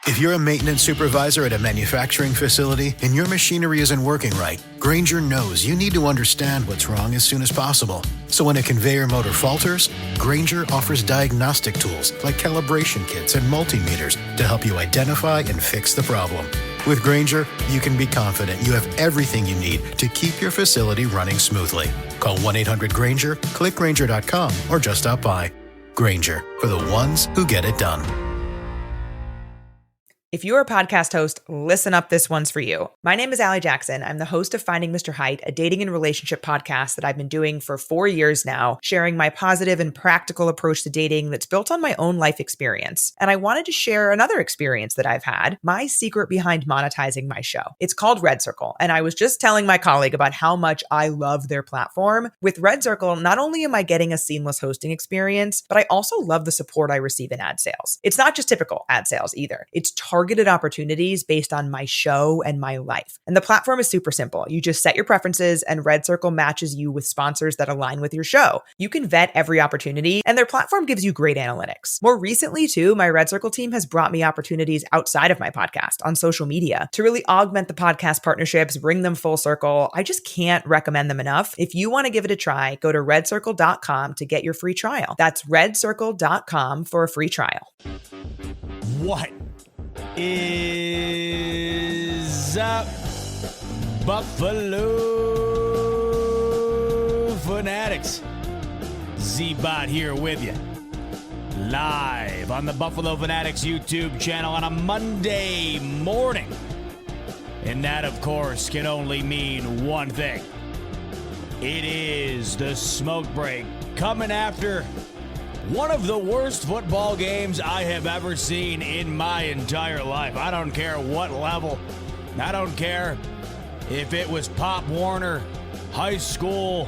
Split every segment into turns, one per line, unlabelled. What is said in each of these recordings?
If you're a maintenance supervisor at a manufacturing facility and your machinery isn't working right, Grainger knows you need to understand what's wrong as soon as possible. So when a conveyor motor falters, Grainger offers diagnostic tools like calibration kits and multimeters to help you identify and fix the problem. With Grainger, you can be confident you have everything you need to keep your facility running smoothly. Call 1-800-GRAINGER, click Grainger.com, or just stop by. Grainger, for the ones who get it done.
If you're a podcast host, listen up, this one's for you. My name is Allie Jackson. I'm the host of Finding Mr. Height, a dating and relationship podcast that I've been doing for 4 years now, sharing my positive and practical approach to dating that's built on my own life experience. And I wanted to share another experience that I've had, my secret behind monetizing my show. It's called Red Circle, and I was just telling my colleague about how much I love their platform. With Red Circle, not only am I getting a seamless hosting experience, but I also love the support I receive in ad sales. It's not just typical ad sales either. It's targeted opportunities based on my show and my life. And the platform is super simple. You just set your preferences and Red Circle matches you with sponsors that align with your show. You can vet every opportunity and their platform gives you great analytics. More recently too, my Red Circle team has brought me opportunities outside of my podcast on social media to really augment the podcast partnerships, bring them full circle. I just can't recommend them enough. If you want to give it a try, go to redcircle.com to get your free trial. That's redcircle.com for a free trial.
What is up, Buffalo Fanatics? Z-Bot here with you, live on the Buffalo Fanatics YouTube channel on a Monday morning. And that, of course, can only mean one thing. It is the smoke break coming after one of the worst football games I have ever seen in my entire life. I don't care what level. I don't care if it was Pop Warner, high school,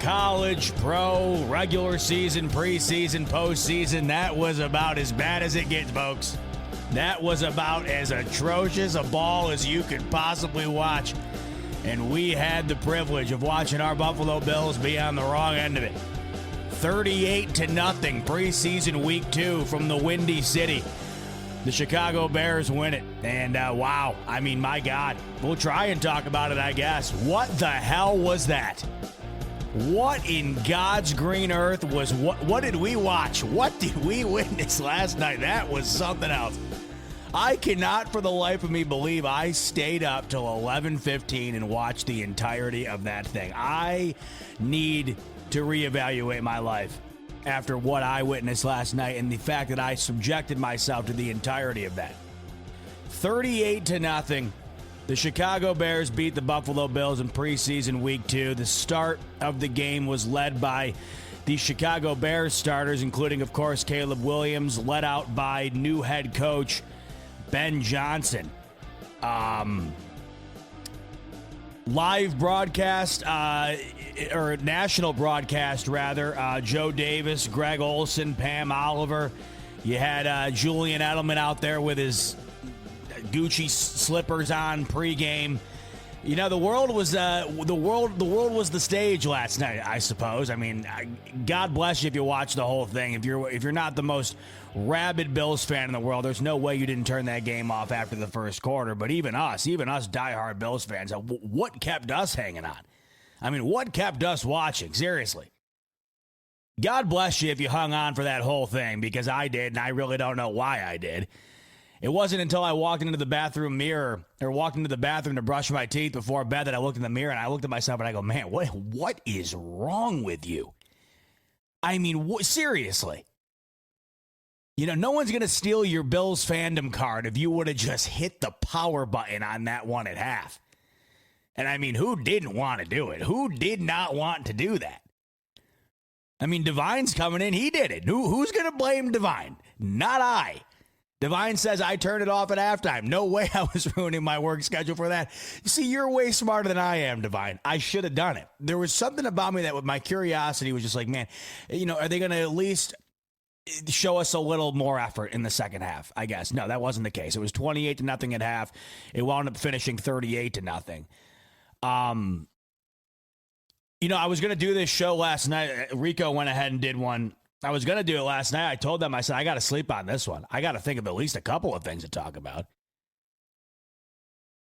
college, pro, regular season, preseason, postseason. That was about as bad as it gets, folks. That was about as atrocious a ball as you could possibly watch. And we had the privilege of watching our Buffalo Bills be on the wrong end of it. 38-0 preseason week 2 from the Windy City. The Chicago Bears win it. And wow, I mean, my God, we'll try and talk about it, I guess. What the hell was that? What in God's green earth was what did we watch? What did we witness last night? That was something else. I cannot for the life of me believe I stayed up till 11:15 and watched the entirety of that thing. I need to reevaluate my life after what I witnessed last night and the fact that I subjected myself to the entirety of that. 38-0. The Chicago Bears beat the Buffalo Bills in preseason week 2. The start of the game was led by the Chicago Bears starters, including, of course, Caleb Williams, led out by new head coach Ben Johnson. Live broadcast, or national broadcast, rather. Joe Davis, Greg Olson, Pam Oliver. You had Julian Edelman out there with his Gucci slippers on pregame. You know, the world was the stage last night, I suppose. I mean, God bless you if you watch the whole thing. If you're not the most rabid Bills fan in the world, there's no way you didn't turn that game off after the first quarter. But even us diehard Bills fans, what kept us hanging on? I mean, what kept us watching? Seriously. God bless you if you hung on for that whole thing, because I did, and I really don't know why I did. It wasn't until I walked into the bathroom mirror, or walked into the bathroom to brush my teeth before bed, that I looked in the mirror and I looked at myself and I go, man, what is wrong with you? I mean, seriously. You know, no one's going to steal your Bills fandom card if you would have just hit the power button on that one at half. And I mean, who didn't want to do it? Who did not want to do that? I mean, Divine's coming in. He did it. Who's going to blame Divine? Not I. Divine says I turned it off at halftime. No way I was ruining my work schedule for that. See, you're way smarter than I am, Divine. I should have done it. There was something about me that with my curiosity was just like, man, you know, are they going to at least show us a little more effort in the second half? I guess. No, that wasn't the case. It was 28-0 at half. It wound up finishing 38-0. You know, I was going to do this show last night. Rico went ahead and did one I was going to do it last night. I told them, I said, I got to sleep on this one. I got to think of at least a couple of things to talk about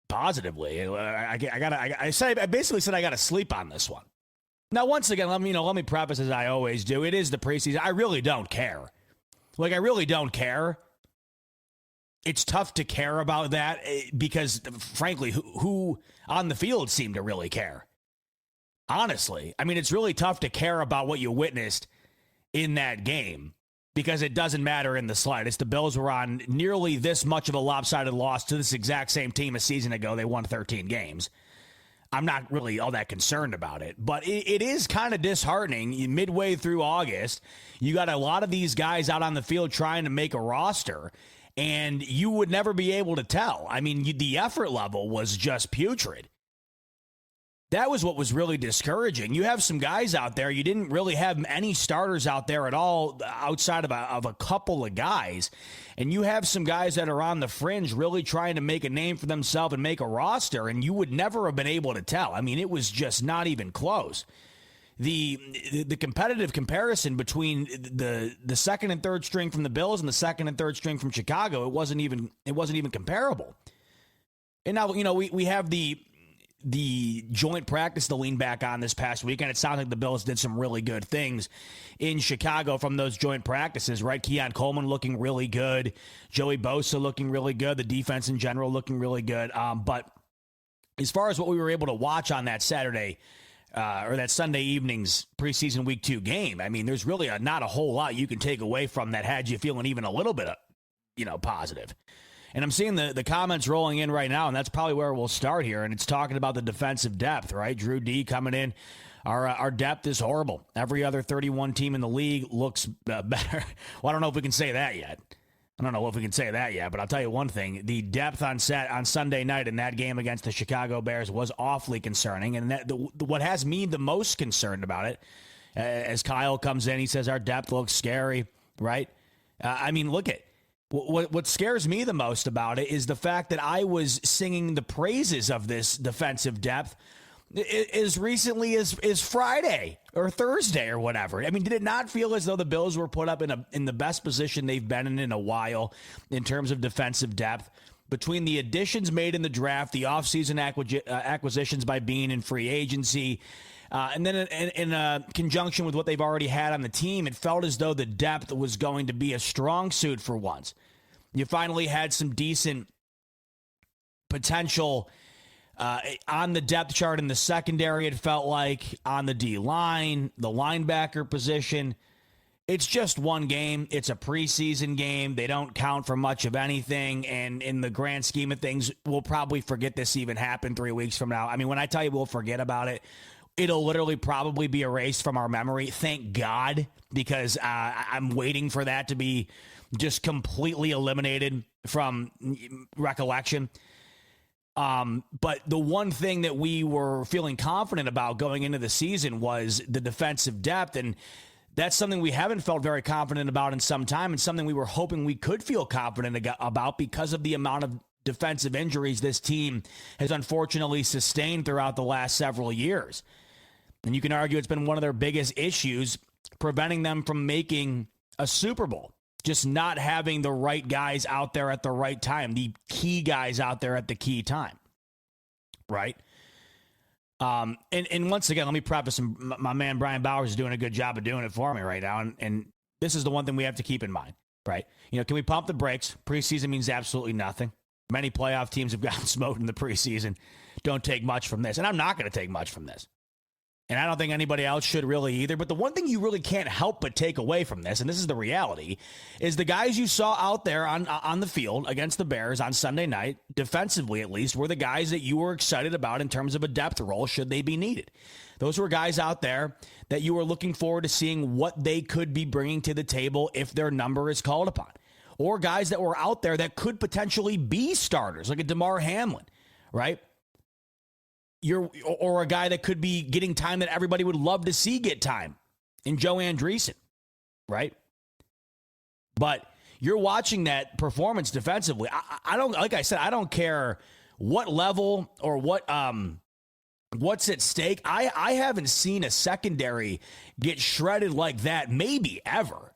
positively. I basically said I got to sleep on this one. Now, once again, let me preface as I always do. It is the preseason. I really don't care. I really don't care. It's tough to care about that because, frankly, who on the field seemed to really care? Honestly, I mean, it's really tough to care about what you witnessed in that game because it doesn't matter in the slightest. The Bills were on nearly this much of a lopsided loss to this exact same team a season ago. They won 13 games. I'm not really all that concerned about it, but it is kind of disheartening. Midway through August, you got a lot of these guys out on the field trying to make a roster, and you would never be able to tell. I mean, the effort level was just putrid. That was what was really discouraging. You have some guys out there. You didn't really have any starters out there at all outside of a couple of guys. And you have some guys that are on the fringe really trying to make a name for themselves and make a roster. And you would never have been able to tell. I mean, it was just not even close. The competitive comparison between the second and third string from the Bills and the second and third string from Chicago, it wasn't even comparable. And now, we have the joint practice to lean back on this past weekend. It sounds like the Bills did some really good things in Chicago from those joint practices, right? Keon Coleman looking really good. Joey Bosa looking really good. The defense in general looking really good. But as far as what we were able to watch on that Saturday or that Sunday evening's preseason week 2 game, I mean, there's really not a whole lot you can take away from that had you feeling even a little bit, positive. And I'm seeing the comments rolling in right now, and that's probably where we'll start here. And it's talking about the defensive depth, right? Drew D coming in. Our depth is horrible. Every other 31 team in the league looks better. Well, I don't know if we can say that yet. But I'll tell you one thing. The depth on Sunday night in that game against the Chicago Bears was awfully concerning. And what has me the most concerned about it, as Kyle comes in, he says our depth looks scary, right? I mean, look at What scares me the most about it is the fact that I was singing the praises of this defensive depth as recently as Friday or Thursday or whatever. I mean, did it not feel as though the Bills were put up in the best position they've been in a while in terms of defensive depth? Between the additions made in the draft, the offseason acquisitions by Bean and free agency, and then in conjunction with what they've already had on the team, it felt as though the depth was going to be a strong suit for once. You finally had some decent potential on the depth chart in the secondary, it felt like, on the D-line, the linebacker position. It's just one game. It's a preseason game. They don't count for much of anything. And in the grand scheme of things, we'll probably forget this even happened 3 weeks from now. I mean, when I tell you we'll forget about it, it'll literally probably be erased from our memory. Thank God, because I'm waiting for that to be just completely eliminated from recollection. But the one thing that we were feeling confident about going into the season was the defensive depth. And that's something we haven't felt very confident about in some time, and something we were hoping we could feel confident about because of the amount of defensive injuries this team has unfortunately sustained throughout the last several years. And you can argue it's been one of their biggest issues, preventing them from making a Super Bowl. Just not having the right guys out there at the right time, the key guys out there at the key time, right? And once again, let me preface, my man Brian Bowers is doing a good job of doing it for me right now. And this is the one thing we have to keep in mind, right? Can we pump the brakes? Preseason means absolutely nothing. Many playoff teams have gotten smoked in the preseason. Don't take much from this. And I'm not going to take much from this. And I don't think anybody else should really either. But the one thing you really can't help but take away from this, and this is the reality, is the guys you saw out there on the field against the Bears on Sunday night, defensively at least, were the guys that you were excited about in terms of a depth role should they be needed. Those were guys out there that you were looking forward to seeing what they could be bringing to the table if their number is called upon. Or guys that were out there that could potentially be starters, like a DeMar Hamlin, right? Or a guy that could be getting time that everybody would love to see get time in Joe Andreessen, right? But you're watching that performance defensively. I don't, like I said, I don't care what level or what what's at stake. I haven't seen a secondary get shredded like that, maybe ever.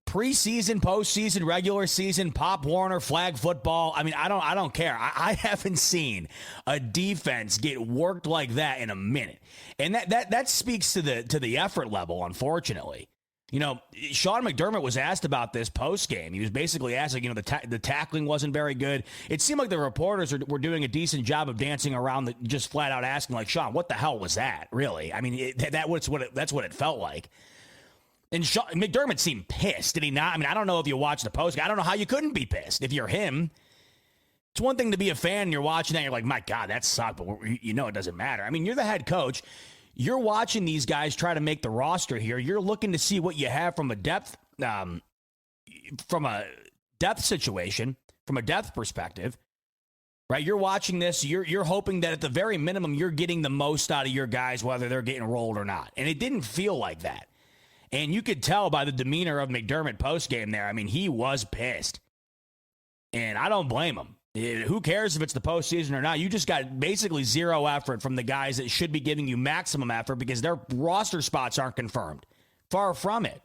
Preseason, postseason, regular season, Pop Warner, flag football. I mean, I don't care. I haven't seen a defense get worked like that in a minute. And that speaks to the effort level, unfortunately. You know, Sean McDermott was asked about this post game. He was basically asking, you know, the tackling wasn't very good. It seemed like the reporters were doing a decent job of dancing around, just flat out asking, like, Sean, what the hell was that? Really? I mean, that's what it felt like. And McDermott seemed pissed, did he not? I mean, I don't know if you watched the post. I don't know how you couldn't be pissed if you're him. It's one thing to be a fan and you're watching that and you're like, my God, that sucked, but you know it doesn't matter. I mean, you're the head coach. You're watching these guys try to make the roster here. You're looking to see what you have from a depth situation, from a depth perspective, right? You're watching this. You're hoping that at the very minimum, you're getting the most out of your guys, whether they're getting rolled or not. And it didn't feel like that. And you could tell by the demeanor of McDermott postgame there. I mean, he was pissed. And I don't blame him. Who cares if it's the postseason or not? You just got basically zero effort from the guys that should be giving you maximum effort because their roster spots aren't confirmed. Far from it.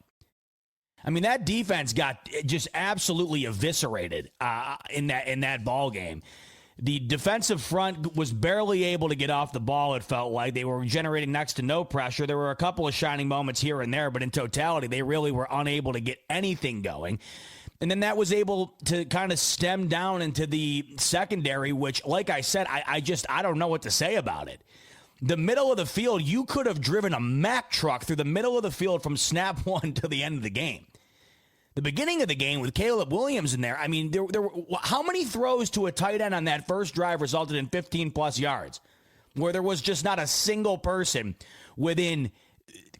I mean, that defense got just absolutely eviscerated in that ball game. The defensive front was barely able to get off the ball, it felt like. They were generating next to no pressure. There were a couple of shining moments here and there, but in totality, they really were unable to get anything going. And then that was able to kind of stem down into the secondary, which, like I said, I don't know what to say about it. The middle of the field, you could have driven a Mack truck through the middle of the field from snap one to the end of the game. The beginning of the game with Caleb Williams in there, I mean, there were how many throws to a tight end on that first drive resulted in 15-plus yards, where there was just not a single person within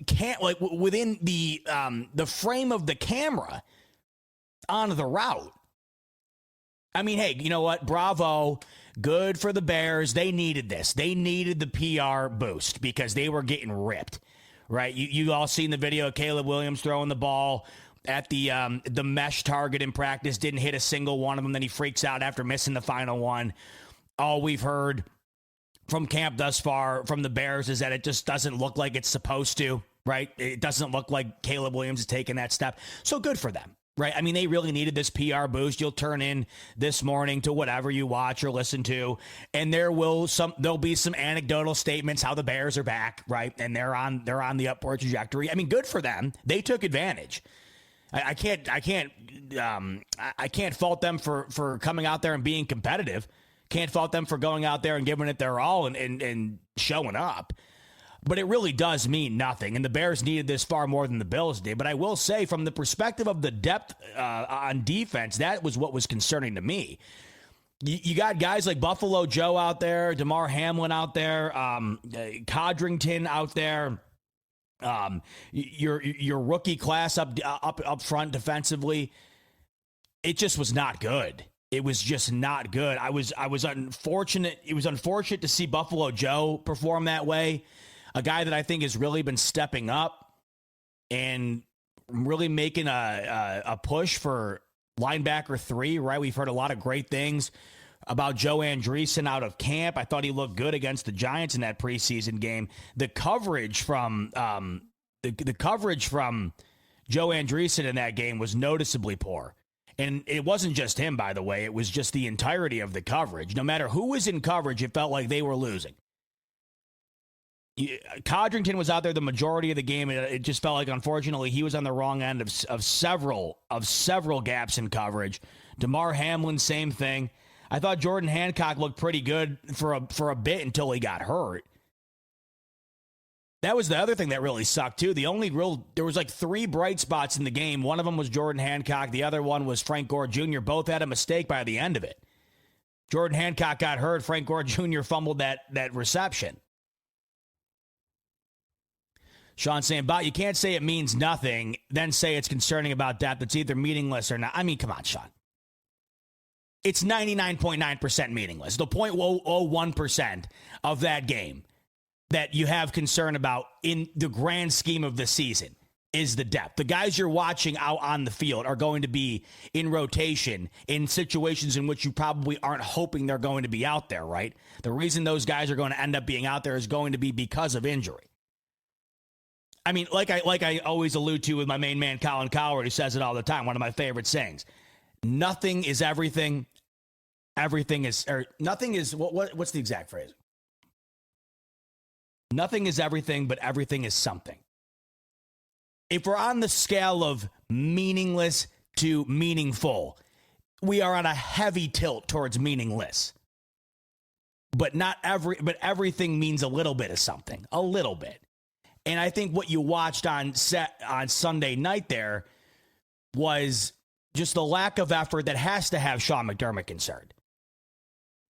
the frame of the camera on the route. I mean, hey, you know what? Bravo. Good for the Bears. They needed this. They needed the PR boost because they were getting ripped, right? You all seen the video of Caleb Williams throwing the ball at the mesh target in practice, didn't hit a single one of them. Then he freaks out after missing the final one. All we've heard from camp thus far from the Bears is that it just doesn't look like it's supposed to, right? It doesn't look like Caleb Williams is taking that step. So good for them, right? I mean, they really needed this PR boost. You'll turn in this morning to whatever you watch or listen to, and there'll be some anecdotal statements how the Bears are back, right? And they're on the upward trajectory. I mean, good for them. They took advantage. I can't fault them for coming out there and being competitive. Can't fault them for going out there and giving it their all and showing up. But it really does mean nothing. And the Bears needed this far more than the Bills did. But I will say, from the perspective of the depth on defense, that was what was concerning to me. You got guys like Buffalo Joe out there, Damar Hamlin out there, Codrington out there. Your rookie class up front defensively, it just was not good. It was just not good. I was unfortunate. It was unfortunate to see Buffalo Joe perform that way. A guy that I think has really been stepping up and really making a push for linebacker 3, right? We've heard a lot of great things about Joe Andreessen out of camp. I thought he looked good against the Giants in that preseason game. The coverage from the coverage from Joe Andreessen in that game was noticeably poor. And it wasn't just him, by the way. It was just the entirety of the coverage. No matter who was in coverage, it felt like they were losing. Codrington was out there the majority of the game. It just felt like, unfortunately, he was on the wrong end of several gaps in coverage. Damar Hamlin, same thing. I thought Jordan Hancock looked pretty good for a bit until he got hurt. That was the other thing that really sucked, too. There was like 3 bright spots in the game. One of them was Jordan Hancock. The other one was Frank Gore Jr. Both had a mistake by the end of it. Jordan Hancock got hurt. Frank Gore Jr. fumbled that reception. Sean saying, "But you can't say it means nothing, then say it's concerning about depth. It's either meaningless or not." I mean, come on, Sean. It's 99.9% meaningless. The 0.001% of that game that you have concern about in the grand scheme of the season. is the depth. The guys you're watching out on the field are going to be in rotation in situations in which you probably aren't hoping they're going to be out there, right? The reason those guys are going to end up being out there is going to be because of injury. I mean, like I always allude to with my main man, Colin Cowherd, who says it all the time, one of my favorite sayings. Nothing is everything. Everything is, or nothing is, what's the exact phrase? Nothing is everything, but everything is something. If we're on the scale of meaningless to meaningful, we are on a heavy tilt towards meaningless. But everything means a little bit of something, a little bit. And I think what you watched on Sunday night there was just the lack of effort that has to have Sean McDermott concerned.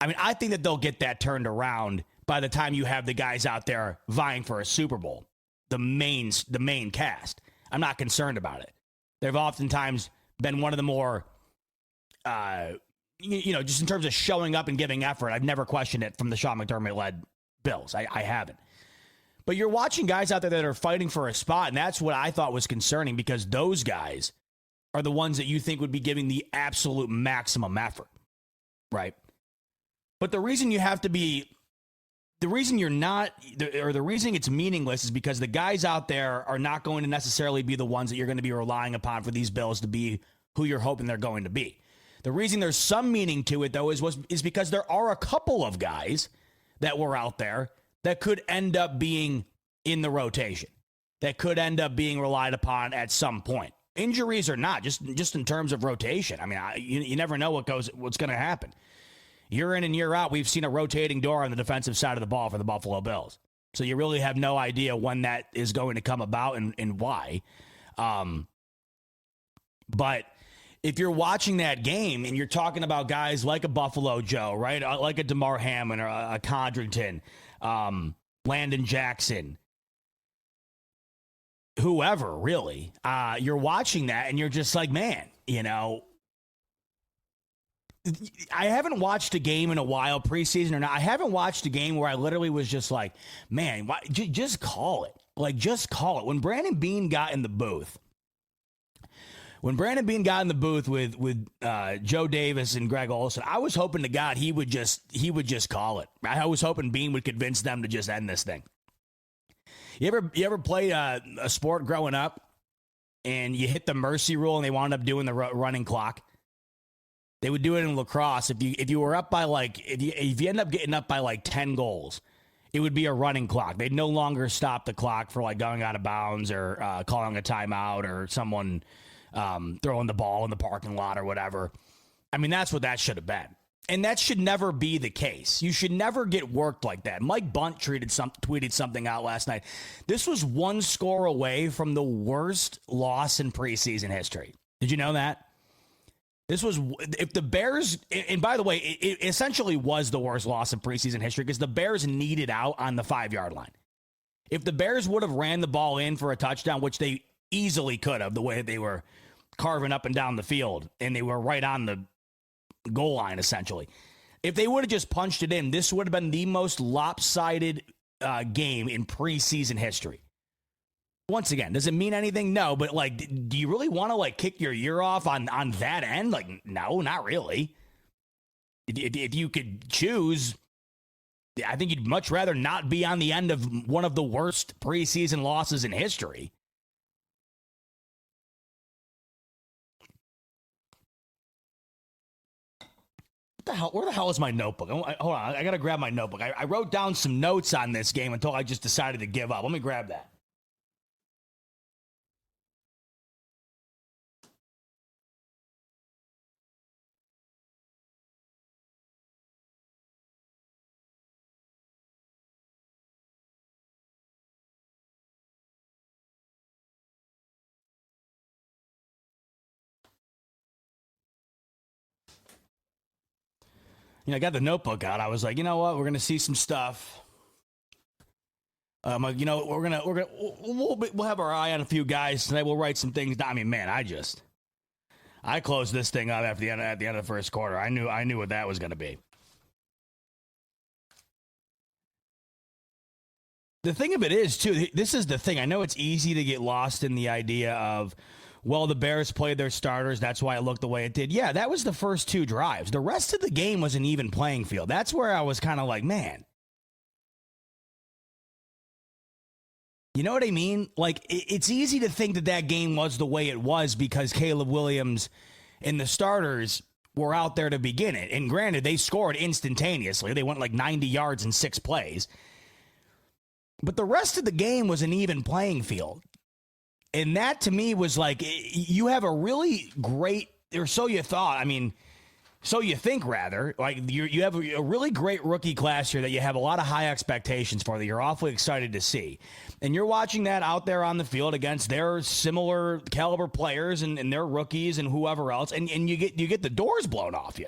I mean, I think that they'll get that turned around by the time you have the guys out there vying for a Super Bowl, the main cast. I'm not concerned about it. They've oftentimes been one of the more, just in terms of showing up and giving effort, I've never questioned it from the Sean McDermott-led Bills. I haven't. But you're watching guys out there that are fighting for a spot, and that's what I thought was concerning, because those guys are the ones that you think would be giving the absolute maximum effort, right? But the reason you have to be, the reason you're not, or the reason it's meaningless is because the guys out there are not going to necessarily be the ones that you're going to be relying upon for these Bills to be who you're hoping they're going to be. The reason there's some meaning to it, though, is because there are a couple of guys that were out there that could end up being in the rotation, that could end up being relied upon at some point. Injuries or not, just in terms of rotation. I mean, you never know what's going to happen. Year in and year out, we've seen a rotating door on the defensive side of the ball for the Buffalo Bills. So you really have no idea when that is going to come about and why. But if you're watching that game and you're talking about guys like a Buffalo Joe, right, like a DeMar Hamlin or a Condrington, Landon Jackson, whoever, really, you're watching that and you're just like, man, I haven't watched a game in a while, preseason or not. I haven't watched a game where I literally was just like, man, why, just call it. Like, just call it. When Brandon Beane got in the booth, with Joe Davis and Greg Olsen, I was hoping to God he would just call it. I was hoping Beane would convince them to just end this thing. You ever played a sport growing up and you hit the mercy rule and they wound up doing the running clock? They would do it in lacrosse. If you were up by if you end up getting up by 10 goals, it would be a running clock. They'd no longer stop the clock for going out of bounds or calling a timeout or someone throwing the ball in the parking lot or whatever. I mean, that's what that should have been. And that should never be the case. You should never get worked like that. Mike Bunt tweeted something out last night. This was one score away from the worst loss in preseason history. Did you know that? This was, if the Bears, and by the way, it essentially was the worst loss in preseason history because the Bears needed out on the 5-yard line. If the Bears would have ran the ball in for a touchdown, which they easily could have, the way they were carving up and down the field, and they were right on the goal line, essentially. If they would have just punched it in, this would have been the most lopsided game in preseason history. Once again, does it mean anything? No, but do you really want to kick your ear off on that end? No, not really. If you could choose, I think you'd much rather not be on the end of one of the worst preseason losses in history. Where the hell is my notebook? Hold on, I got to grab my notebook. I wrote down some notes on this game until I just decided to give up. Let me grab that. I got the notebook out. I was like, you know what? We're going to see some stuff. We'll have our eye on a few guys tonight. We'll write some things down. I mean, man, I closed this thing up at the end of the first quarter. I knew what that was going to be. The thing of it is, too, this is the thing. I know it's easy to get lost in the idea of, well, the Bears played their starters. That's why it looked the way it did. Yeah, that was the first 2 drives. The rest of the game was an even playing field. That's where I was kind of like, man. You know what I mean? Like, it's easy to think that that game was the way it was because Caleb Williams and the starters were out there to begin it. And granted, they scored instantaneously. They went like 90 yards in 6 plays. But the rest of the game was an even playing field. And that to me was like, you have a really great, or so you thought, I mean, so you think rather, like you have a really great rookie class here that you have a lot of high expectations for that you're awfully excited to see. And you're watching that out there on the field against their similar caliber players and their rookies and whoever else, and you get the doors blown off you.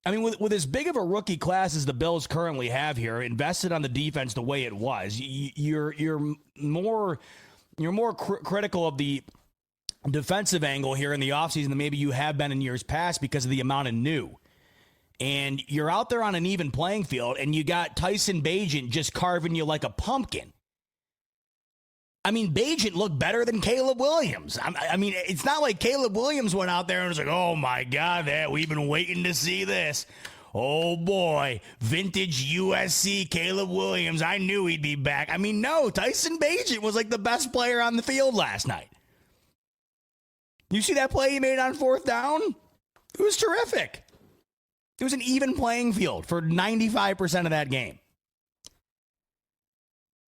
I mean, with as big of a rookie class as the Bills currently have here, invested on the defense the way it was, you're more critical of the defensive angle here in the offseason than maybe you have been in years past because of the amount of new. And you're out there on an even playing field, and you got Tyson Bagent just carving you like a pumpkin. I mean, Bagent looked better than Caleb Williams. I mean, it's not like Caleb Williams went out there and was like, oh, my God, we've been waiting to see this. Oh, boy, vintage USC Caleb Williams. I knew he'd be back. I mean, no, Tyson Bagent was like the best player on the field last night. You see that play he made on 4th down? It was terrific. It was an even playing field for 95% of that game.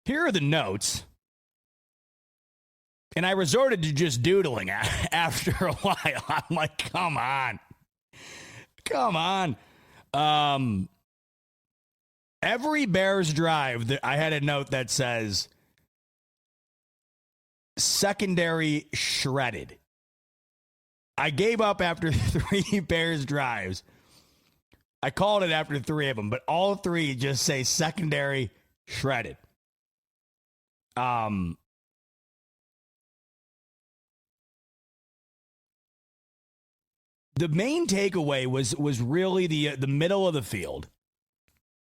Here are the notes. And I resorted to just doodling after a while. I'm like, come on. Every Bears drive, I had a note that says, secondary shredded. I gave up after 3 Bears drives. I called it after 3 of them, but all 3 just say secondary shredded. The main takeaway was really the middle of the field.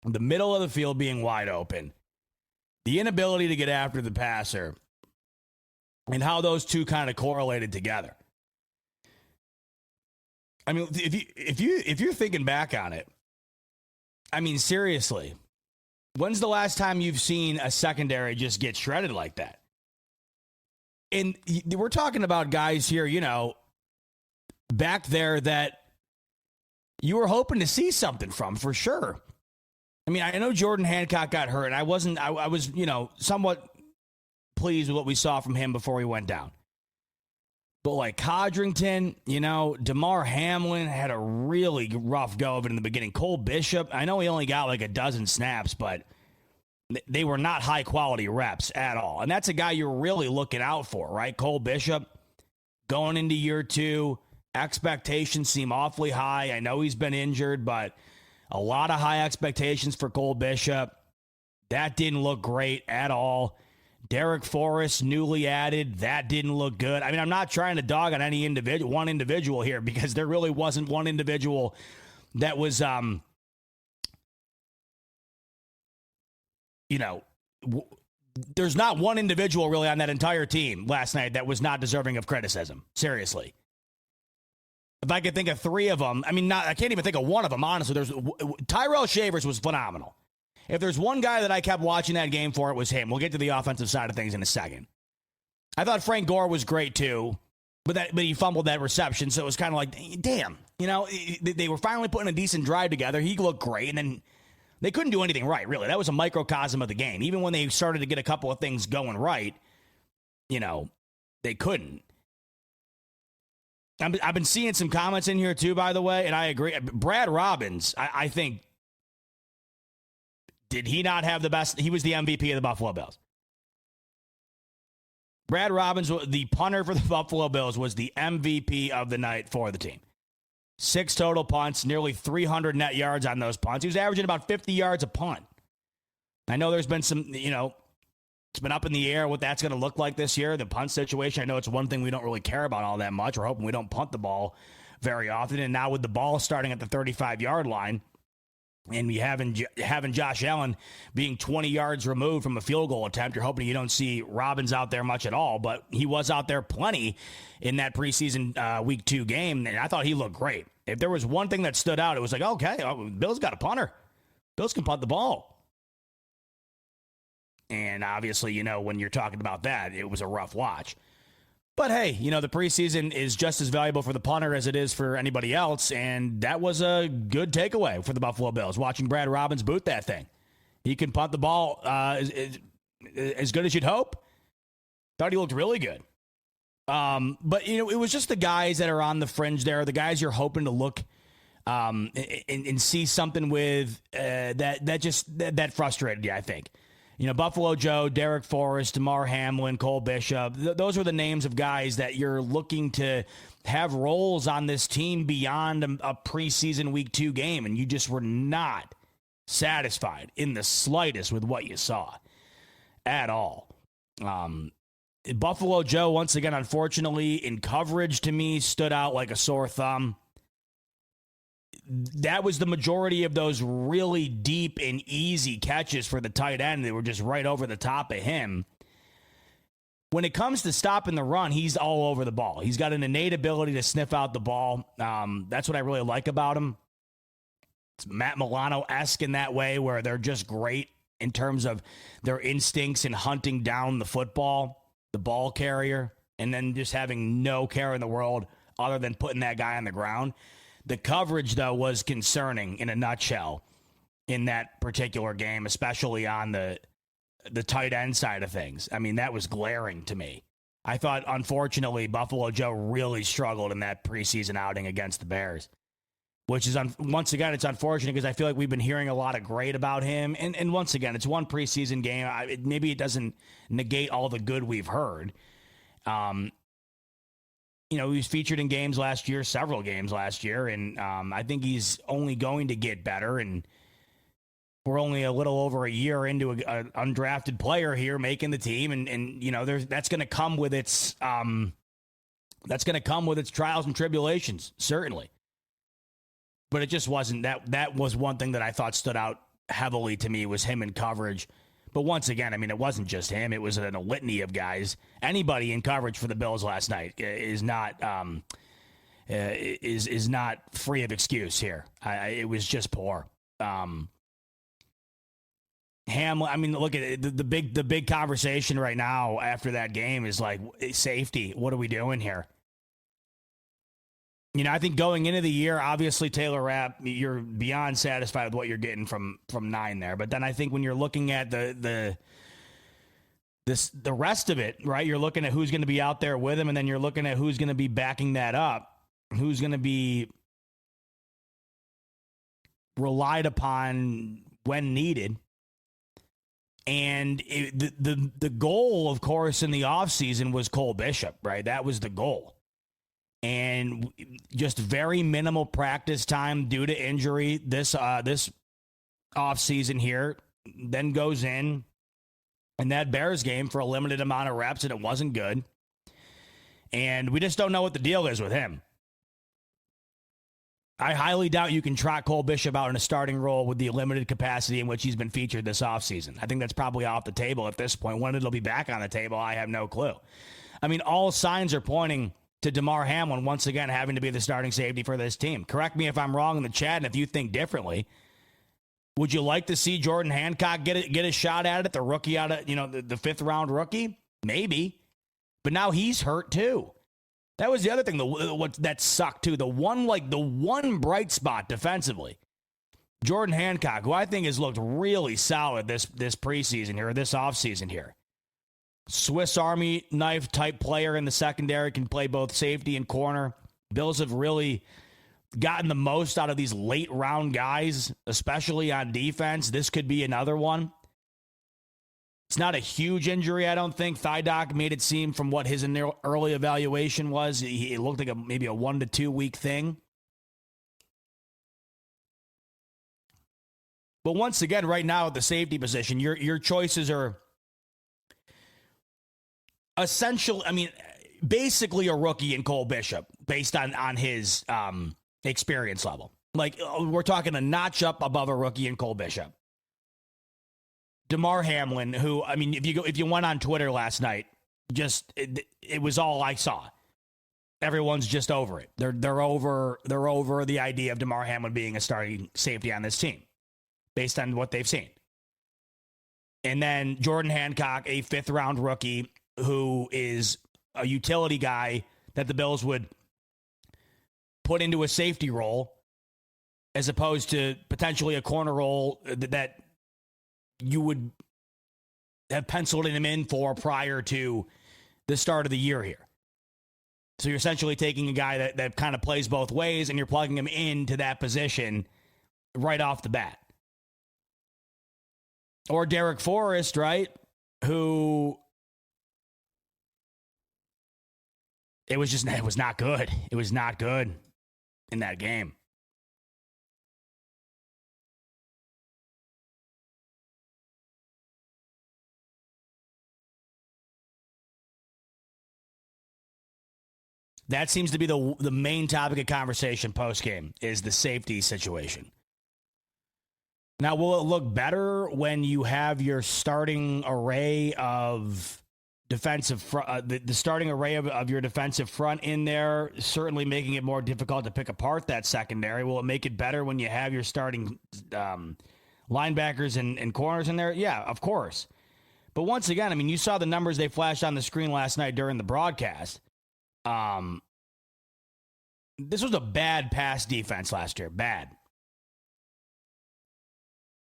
The middle of the field being wide open. The inability to get after the passer. And how those two kind of correlated together. I mean, if you're thinking back on it, I mean, seriously, when's the last time you've seen a secondary just get shredded like that? And we're talking about guys here, you know, back there that you were hoping to see something from for sure. I mean, I know Jordan Hancock got hurt, and I was, you know, somewhat pleased with what we saw from him before he went down. But like Codrington, you know, DeMar Hamlin had a really rough go of it in the beginning. Cole Bishop, I know he only got like a dozen snaps, but they were not high quality reps at all. And that's a guy you're really looking out for, right? Cole Bishop going into year 2, expectations seem awfully high. I know he's been injured, but a lot of high expectations for Cole Bishop. That didn't look great at all. Derek Forrest, newly added, that didn't look good. I mean, I'm not trying to dog on any one individual here because there really wasn't one individual that was, you know, there's not one individual really on that entire team last night that was not deserving of criticism. Seriously. If I could think of 3 of them, I mean, I can't even think of one of them, honestly. Tyrell Shavers was phenomenal. If there's one guy that I kept watching that game for, it was him. We'll get to the offensive side of things in a second. I thought Frank Gore was great too, but he fumbled that reception, so it was kind of like, damn. You know, they were finally putting a decent drive together. He looked great, and then they couldn't do anything right, really. That was a microcosm of the game. Even when they started to get a couple of things going right, you know, they couldn't. I've been seeing some comments in here too, by the way, and I agree. Brad Robbins, I think, did he not have the best? He was the MVP of the Buffalo Bills. Brad Robbins, the punter for the Buffalo Bills, was the MVP of the night for the team. 6 total punts, nearly 300 net yards on those punts. He was averaging about 50 yards a punt. I know there's been some, you know, it's been up in the air what that's going to look like this year, the punt situation. I know it's one thing we don't really care about all that much. We're hoping we don't punt the ball very often. And now with the ball starting at the 35-yard line, And you having Josh Allen being 20 yards removed from a field goal attempt, you're hoping you don't see Robbins out there much at all, but he was out there plenty in that preseason week 2 game, and I thought he looked great. If there was one thing that stood out, it was like, okay, Bills got a punter. Bills can punt the ball. And obviously, when you're talking about that, it was a rough watch. But hey, the preseason is just as valuable for the punter as it is for anybody else, and that was a good takeaway for the Buffalo Bills, watching Brad Robbins boot that thing. He can punt the ball as good as you'd hope. Thought he looked really good. But, it was just the guys that are on the fringe there, the guys you're hoping to look and see something with that frustrated you, I think. Buffalo Joe, Derek Forrest, Damar Hamlin, Cole Bishop. Those are the names of guys that you're looking to have roles on this team beyond a preseason week 2 game. And you just were not satisfied in the slightest with what you saw at all. Buffalo Joe, once again, unfortunately, in coverage to me, stood out like a sore thumb. That was the majority of those really deep and easy catches for the tight end. They were just right over the top of him. When it comes to stopping the run, he's all over the ball. He's got an innate ability to sniff out the ball. That's what I really like about him. It's Matt Milano-esque in that way, where they're just great in terms of their instincts in hunting down the football, the ball carrier, and then just having no care in the world other than putting that guy on the ground. The coverage, though, was concerning in a nutshell in that particular game, especially on the tight end side of things. I mean, that was glaring to me. I thought, unfortunately, Buffalo Joe really struggled in that preseason outing against the Bears, which is, once again, it's unfortunate because I feel like we've been hearing a lot of great about him. And once again, it's one preseason game. Maybe it doesn't negate all the good we've heard. He was featured in games last year, several games last year, and I think he's only going to get better. And we're only a little over a year into an undrafted player here making the team, and that's going to come with its trials and tribulations, certainly. But it just wasn't that. That was one thing that I thought stood out heavily to me was him in coverage. But once again, I mean, it wasn't just him. It was a litany of guys. Anybody in coverage for the Bills last night is not free of excuse here. It was just poor. Hamlin, I mean, look at it, the big conversation right now after that game is like safety. What are we doing here? I think going into the year, obviously Taylor Rapp, you're beyond satisfied with what you're getting from 9 there. But then I think when you're looking at the rest of it, right? You're looking at who's going to be out there with him, and then you're looking at who's going to be backing that up, who's going to be relied upon when needed. And the goal, of course, in the offseason was Cole Bishop, right? That was the goal. And just very minimal practice time due to injury this offseason here, then goes in that Bears game for a limited amount of reps, and it wasn't good. And we just don't know what the deal is with him. I highly doubt you can trot Cole Bishop out in a starting role with the limited capacity in which he's been featured this offseason. I think that's probably off the table at this point. When it'll be back on the table, I have no clue. I mean, all signs are pointing to Damar Hamlin once again having to be the starting safety for this team. Correct me if I'm wrong in the chat, and if you think differently. Would you like to see Jordan Hancock get a shot at it, the rookie out of, the 5th round rookie? Maybe. But now he's hurt too. That was the other thing that sucked too. The one bright spot defensively. Jordan Hancock, who I think has looked really solid this preseason here, this offseason here. Swiss Army knife type player in the secondary, can play both safety and corner. Bills have really gotten the most out of these late round guys, especially on defense. This could be another one. It's not a huge injury, I don't think. Thigh doc made it seem from what his early evaluation was, it looked like maybe a 1 to 2 week thing. But once again, right now at the safety position, your choices are basically a rookie in Cole Bishop based on his experience level. Like, we're talking a notch up above a rookie in Cole Bishop. Damar Hamlin, who, I mean, if you went on Twitter last night, it was all I saw. Everyone's just over it. They're over the idea of Damar Hamlin being a starting safety on this team, based on what they've seen. And then Jordan Hancock, a 5th-round rookie who is a utility guy that the Bills would put into a safety role as opposed to potentially a corner role that you would have penciled him in for prior to the start of the year here. So you're essentially taking a guy that kind of plays both ways and you're plugging him into that position right off the bat. Or Derek Forrest, right? Who it was not good. It was not good in that game. That seems to be the main topic of conversation post-game is the safety situation. Now, will it look better when you have your starting array of defensive the starting array of your defensive front in there, certainly making it more difficult to pick apart that secondary? Will it make it better when you have your starting linebackers and corners in there? Yeah, of course. But once again, I mean, you saw the numbers they flashed on the screen last night during the broadcast. This was a bad pass defense last year. Bad.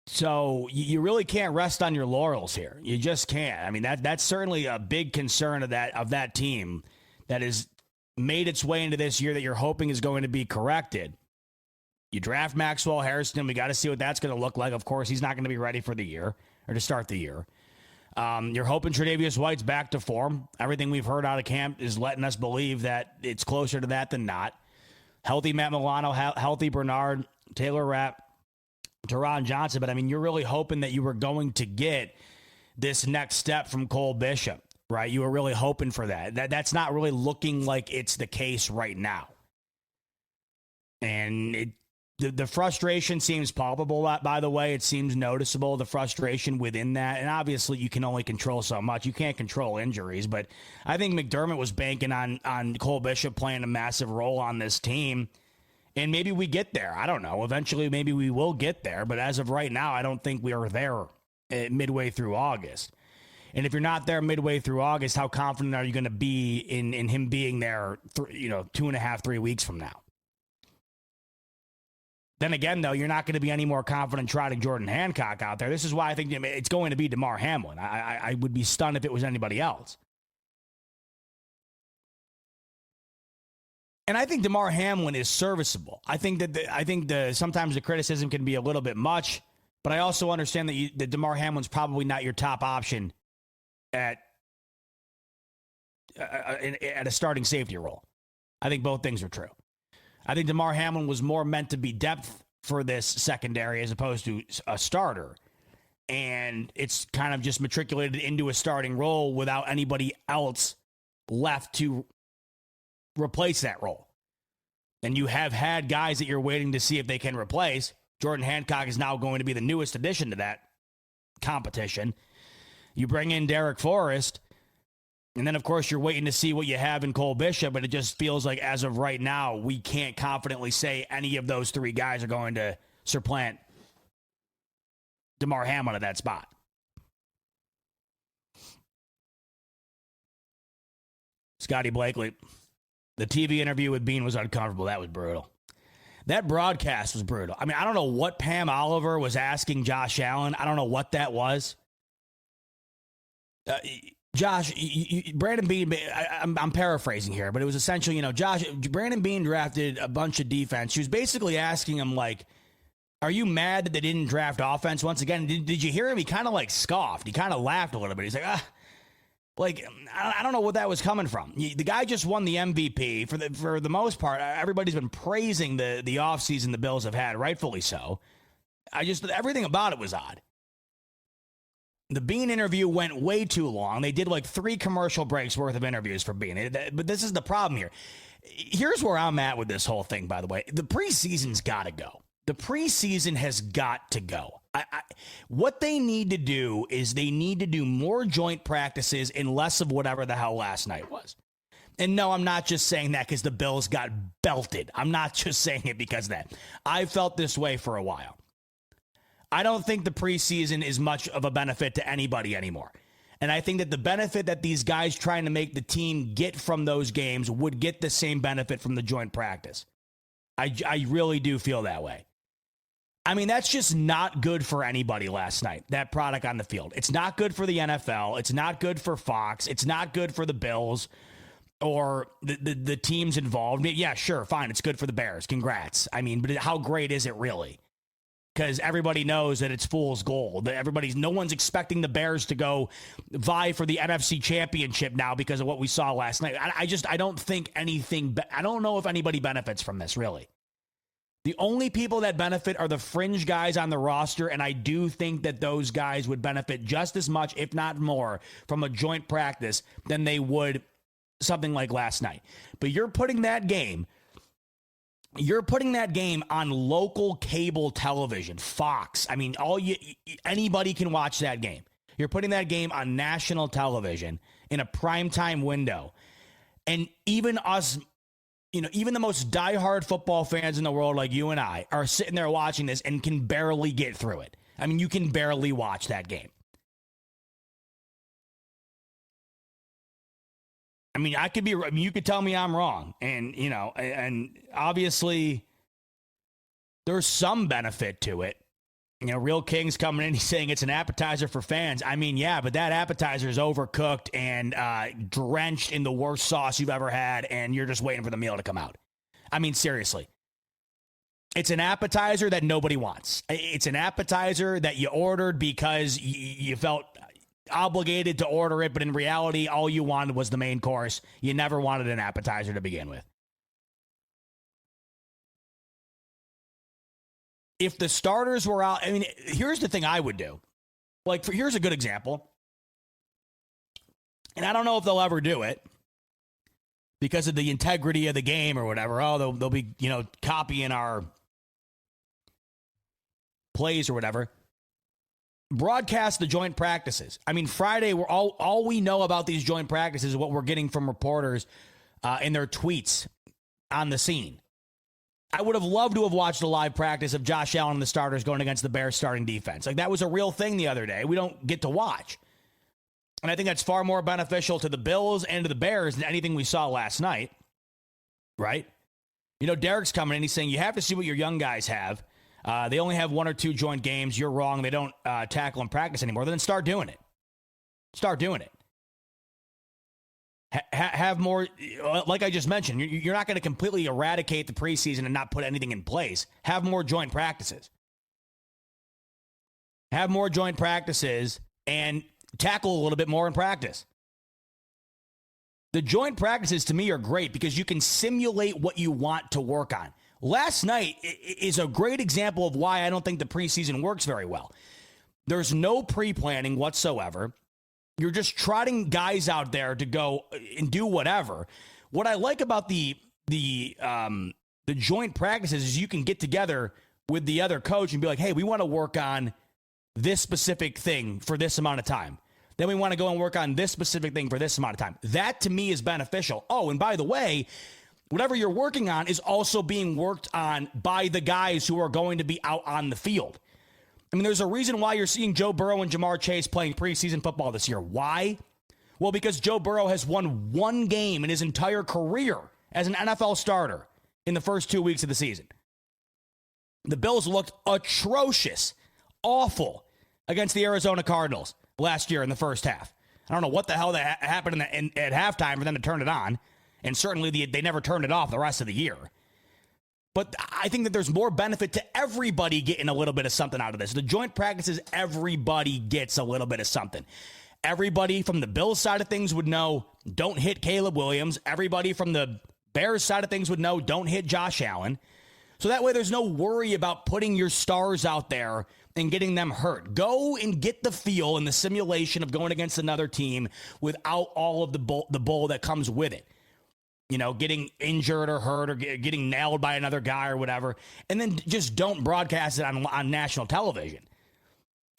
So you really can't rest on your laurels here. You just can't. I mean, that's certainly a big concern of that team that has made its way into this year that you're hoping is going to be corrected. You draft Maxwell Harrison. We got to see what that's going to look like. Of course, he's not going to be ready for the year or to start the year. You're hoping Tre'Davious White's back to form. Everything we've heard out of camp is letting us believe that it's closer to that than not. Healthy Matt Milano, healthy Bernard, Taylor Rapp, Teron Johnson. But, I mean, you're really hoping that you were going to get this next step from Cole Bishop, right? You were really hoping for that. That's not really looking like it's the case right now. And the frustration seems palpable, by the way. It seems noticeable, the frustration within that. And obviously, you can only control so much. You can't control injuries. But I think McDermott was banking on Cole Bishop playing a massive role on this team. And maybe we get there. I don't know. Eventually, maybe we will get there. But as of right now, I don't think we are there midway through August. And if you're not there midway through August, how confident are you going to be in him being there 2.5, 3 weeks from now? Then again, though, you're not going to be any more confident trotting Jordan Hancock out there. This is why I think it's going to be Damar Hamlin. I would be stunned if it was anybody else. And I think Damar Hamlin is serviceable. I think that sometimes the criticism can be a little bit much, but I also understand that Damar Hamlin's probably not your top option at a starting safety role. I think both things are true. I think Damar Hamlin was more meant to be depth for this secondary as opposed to a starter. And it's kind of just matriculated into a starting role without anybody else left to replace that role. And you have had guys that you're waiting to see if they can replace. Jordan Hancock is now going to be the newest addition to that competition. You bring in Derek Forrest. And then, of course, you're waiting to see what you have in Cole Bishop, but it just feels like as of right now, we can't confidently say any of those three guys are going to supplant Damar Hamlin at that spot. Scotty Blakely, the TV interview with Bean was uncomfortable. That was brutal. That broadcast was brutal. I mean, I don't know what Pam Oliver was asking Josh Allen. I don't know what that was. Josh, Brandon Bean, I'm paraphrasing here, but it was essentially, Brandon Bean drafted a bunch of defense. She was basically asking him, like, are you mad that they didn't draft offense once again? Did you hear him? He kind of, like, scoffed. He kind of laughed a little bit. He's like, I don't know what that was coming from. The guy just won the MVP. For the most part, everybody's been praising the offseason the Bills have had, rightfully so. Everything about it was odd. The Bean interview went way too long. They did like 3 commercial breaks worth of interviews for Bean. But this is the problem here. Here's where I'm at with this whole thing, by the way. The preseason's got to go. The preseason has got to go. What they need to do is they need to do more joint practices and less of whatever the hell last night was. And no, I'm not just saying that because the Bills got belted. I'm not just saying it because of that. I felt this way for a while. I don't think the preseason is much of a benefit to anybody anymore. And I think that the benefit that these guys trying to make the team get from those games would get the same benefit from the joint practice. I really do feel that way. I mean, that's just not good for anybody last night, that product on the field. It's not good for the NFL. It's not good for Fox. It's not good for the Bills or the teams involved. Yeah, sure, fine. It's good for the Bears. Congrats. I mean, but how great is it really? Because everybody knows that it's fool's gold. No one's expecting the Bears to go vie for the NFC Championship now because of what we saw last night. I don't think anything. I don't know if anybody benefits from this, really. The only people that benefit are the fringe guys on the roster, and I do think that those guys would benefit just as much, if not more, from a joint practice than they would something like last night. But you're putting that game on local cable television, Fox. I mean, anybody can watch that game. You're putting that game on national television in a primetime window. And even us, even the most diehard football fans in the world, like you and I, are sitting there watching this and can barely get through it. I mean, you can barely watch that game. I mean, you could tell me I'm wrong. And, and obviously there's some benefit to it. Real King's coming in, he's saying it's an appetizer for fans. I mean, yeah, but that appetizer is overcooked and drenched in the worst sauce you've ever had, and you're just waiting for the meal to come out. I mean, seriously. It's an appetizer that nobody wants. It's an appetizer that you ordered because you felt obligated to order it, but in reality, all you wanted was the main course. You never wanted an appetizer to begin with. If the starters were out, I mean, here's the thing I would do. Here's a good example. And I don't know if they'll ever do it because of the integrity of the game or whatever. Oh, they'll be, copying our plays or whatever. Broadcast the joint practices. I mean, Friday, we're all we know about these joint practices is what we're getting from reporters in their tweets on the scene. I would have loved to have watched a live practice of Josh Allen and the starters going against the Bears starting defense. That was a real thing the other day. We don't get to watch. And I think that's far more beneficial to the Bills and to the Bears than anything we saw last night. Right? Derek's coming in. He's saying you have to see what your young guys have. They only have 1 or 2 joint games. You're wrong. They don't tackle and practice anymore. Then start doing it. Start doing it. Have more, like I just mentioned, you're not going to completely eradicate the preseason and not put anything in place. Have more joint practices. Have more joint practices and tackle a little bit more in practice. The joint practices, to me, are great because you can simulate what you want to work on. Last night is a great example of why I don't think the preseason works very well. There's no pre-planning whatsoever. You're just trotting guys out there to go and do whatever. What I like about the joint practices is you can get together with the other coach and be like, hey, we want to work on this specific thing for this amount of time. Then we want to go and work on this specific thing for this amount of time. That to me is beneficial. Oh, and by the way, whatever you're working on is also being worked on by the guys who are going to be out on the field. I mean, there's a reason why you're seeing Joe Burrow and Jamar Chase playing preseason football this year. Why? Well, because Joe Burrow has won 1 game in his entire career as an NFL starter in the first 2 weeks of the season. The Bills looked atrocious, awful against the Arizona Cardinals last year in the first half. I don't know what the hell that happened at halftime for them to turn it on, and certainly they never turned it off the rest of the year. But I think that there's more benefit to everybody getting a little bit of something out of this. The joint practices, everybody gets a little bit of something. Everybody from the Bills side of things would know, don't hit Caleb Williams. Everybody from the Bears side of things would know, don't hit Josh Allen. So that way there's no worry about putting your stars out there and getting them hurt. Go and get the feel and the simulation of going against another team without all of the bull that comes with it. getting injured or hurt or getting nailed by another guy or whatever, and then just don't broadcast it on national television.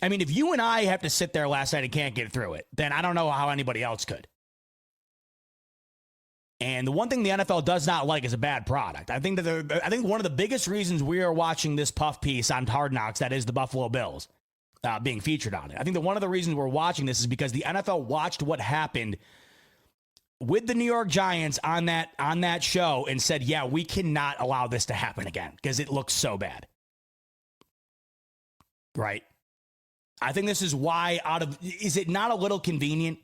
I mean, if you and I have to sit there last night and can't get through it, then I don't know how anybody else could. And the one thing the NFL does not like is a bad product. I think one of the biggest reasons we are watching this puff piece on Hard Knocks, that is the Buffalo Bills, being featured on it. I think that one of the reasons we're watching this is because the NFL watched what happened with the New York Giants on that show and said, yeah, we cannot allow this to happen again because it looks so bad. Right? I think this is why is it not a little convenient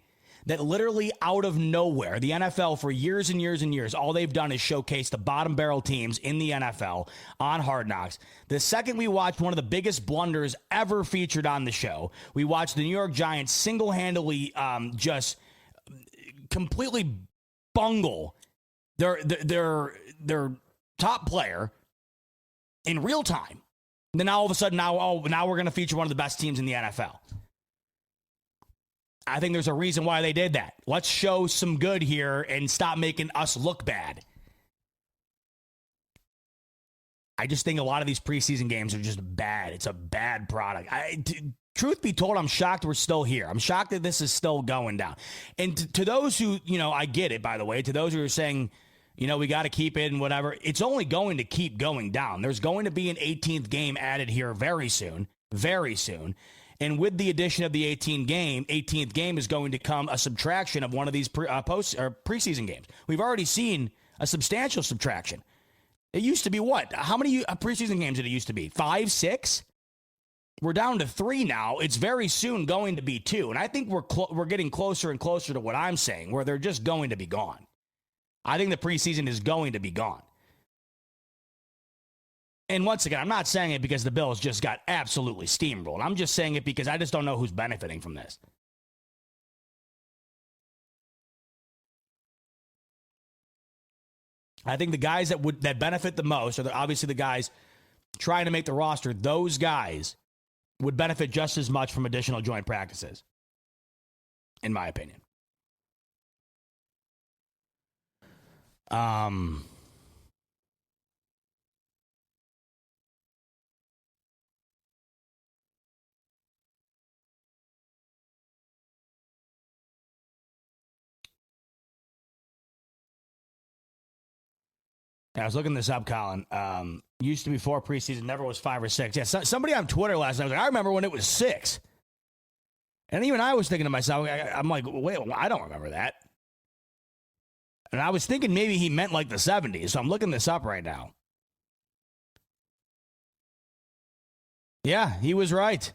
that literally out of nowhere, the NFL for years and years and years, all they've done is showcase the bottom barrel teams in the NFL on Hard Knocks. The second we watched one of the biggest blunders ever featured on the show, we watched the New York Giants single-handedly just completely bungle their top player in real time. Then all of a sudden, now we're going to feature one of the best teams in the NFL. I think there's a reason why they did that. Let's show some good here and stop making us look bad. I just think a lot of these preseason games are just bad. It's a bad product. Truth be told, I'm shocked we're still here. I'm shocked that this is still going down. And to those who, I get it, by the way, to those who are saying, we got to keep it and whatever, it's only going to keep going down. There's going to be an 18th game added here very soon, very soon. And with the addition of the 18th game is going to come a subtraction of one of these preseason games. We've already seen a substantial subtraction. It used to be what? How many preseason games did it used to be? 5, 6? We're down to 3 now. It's very soon going to be 2. And I think we're getting closer and closer to what I'm saying, where they're just going to be gone. I think the preseason is going to be gone. And once again, I'm not saying it because the Bills just got absolutely steamrolled. I'm just saying it because I just don't know who's benefiting from this. I think the guys that benefit the most are obviously the guys trying to make the roster. Those guys would benefit just as much from additional joint practices, in my opinion. I was looking this up, Colin. Used to be 4 preseason, never was 5 or 6. Yeah, somebody on Twitter last night was like, I remember when it was 6. And even I was thinking to myself, I'm like, wait, I don't remember that. And I was thinking maybe he meant like the 70s, so I'm looking this up right now. Yeah, he was right.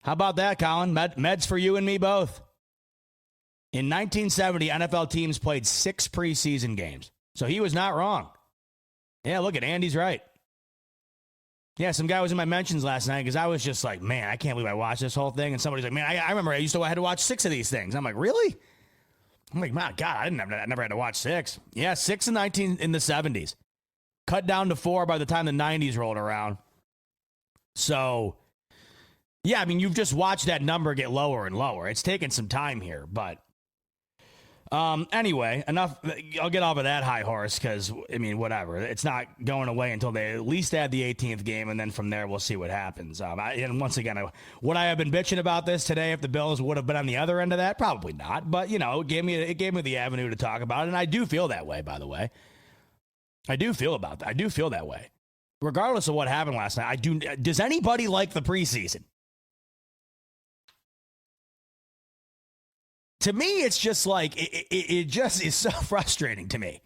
How about that, Colin? Meds for you and me both. In 1970, NFL teams played 6 preseason games. So he was not wrong. Yeah, look at Andy's right. Yeah, some guy was in my mentions last night because I was just like, man, I can't believe I watched this whole thing. And somebody's like, man, I remember I had to watch 6 of these things. I'm like, really? I'm like, my God, I never had to watch 6. Yeah, 6 in the 70s. Cut down to 4 by the time the 90s rolled around. So, yeah, I mean, you've just watched that number get lower and lower. It's taken some time here, but anyway, enough. I'll get off of that high horse because, I mean, whatever. It's not going away until they at least add the 18th game, and then from there we'll see what happens. And once again, would I have been bitching about this today if the Bills would have been on the other end of that? Probably not. But, it gave me the avenue to talk about it, and I do feel that way, by the way. I do feel that way. Regardless of what happened last night, does anybody like the preseason? To me, it's just like, it just is so frustrating to me.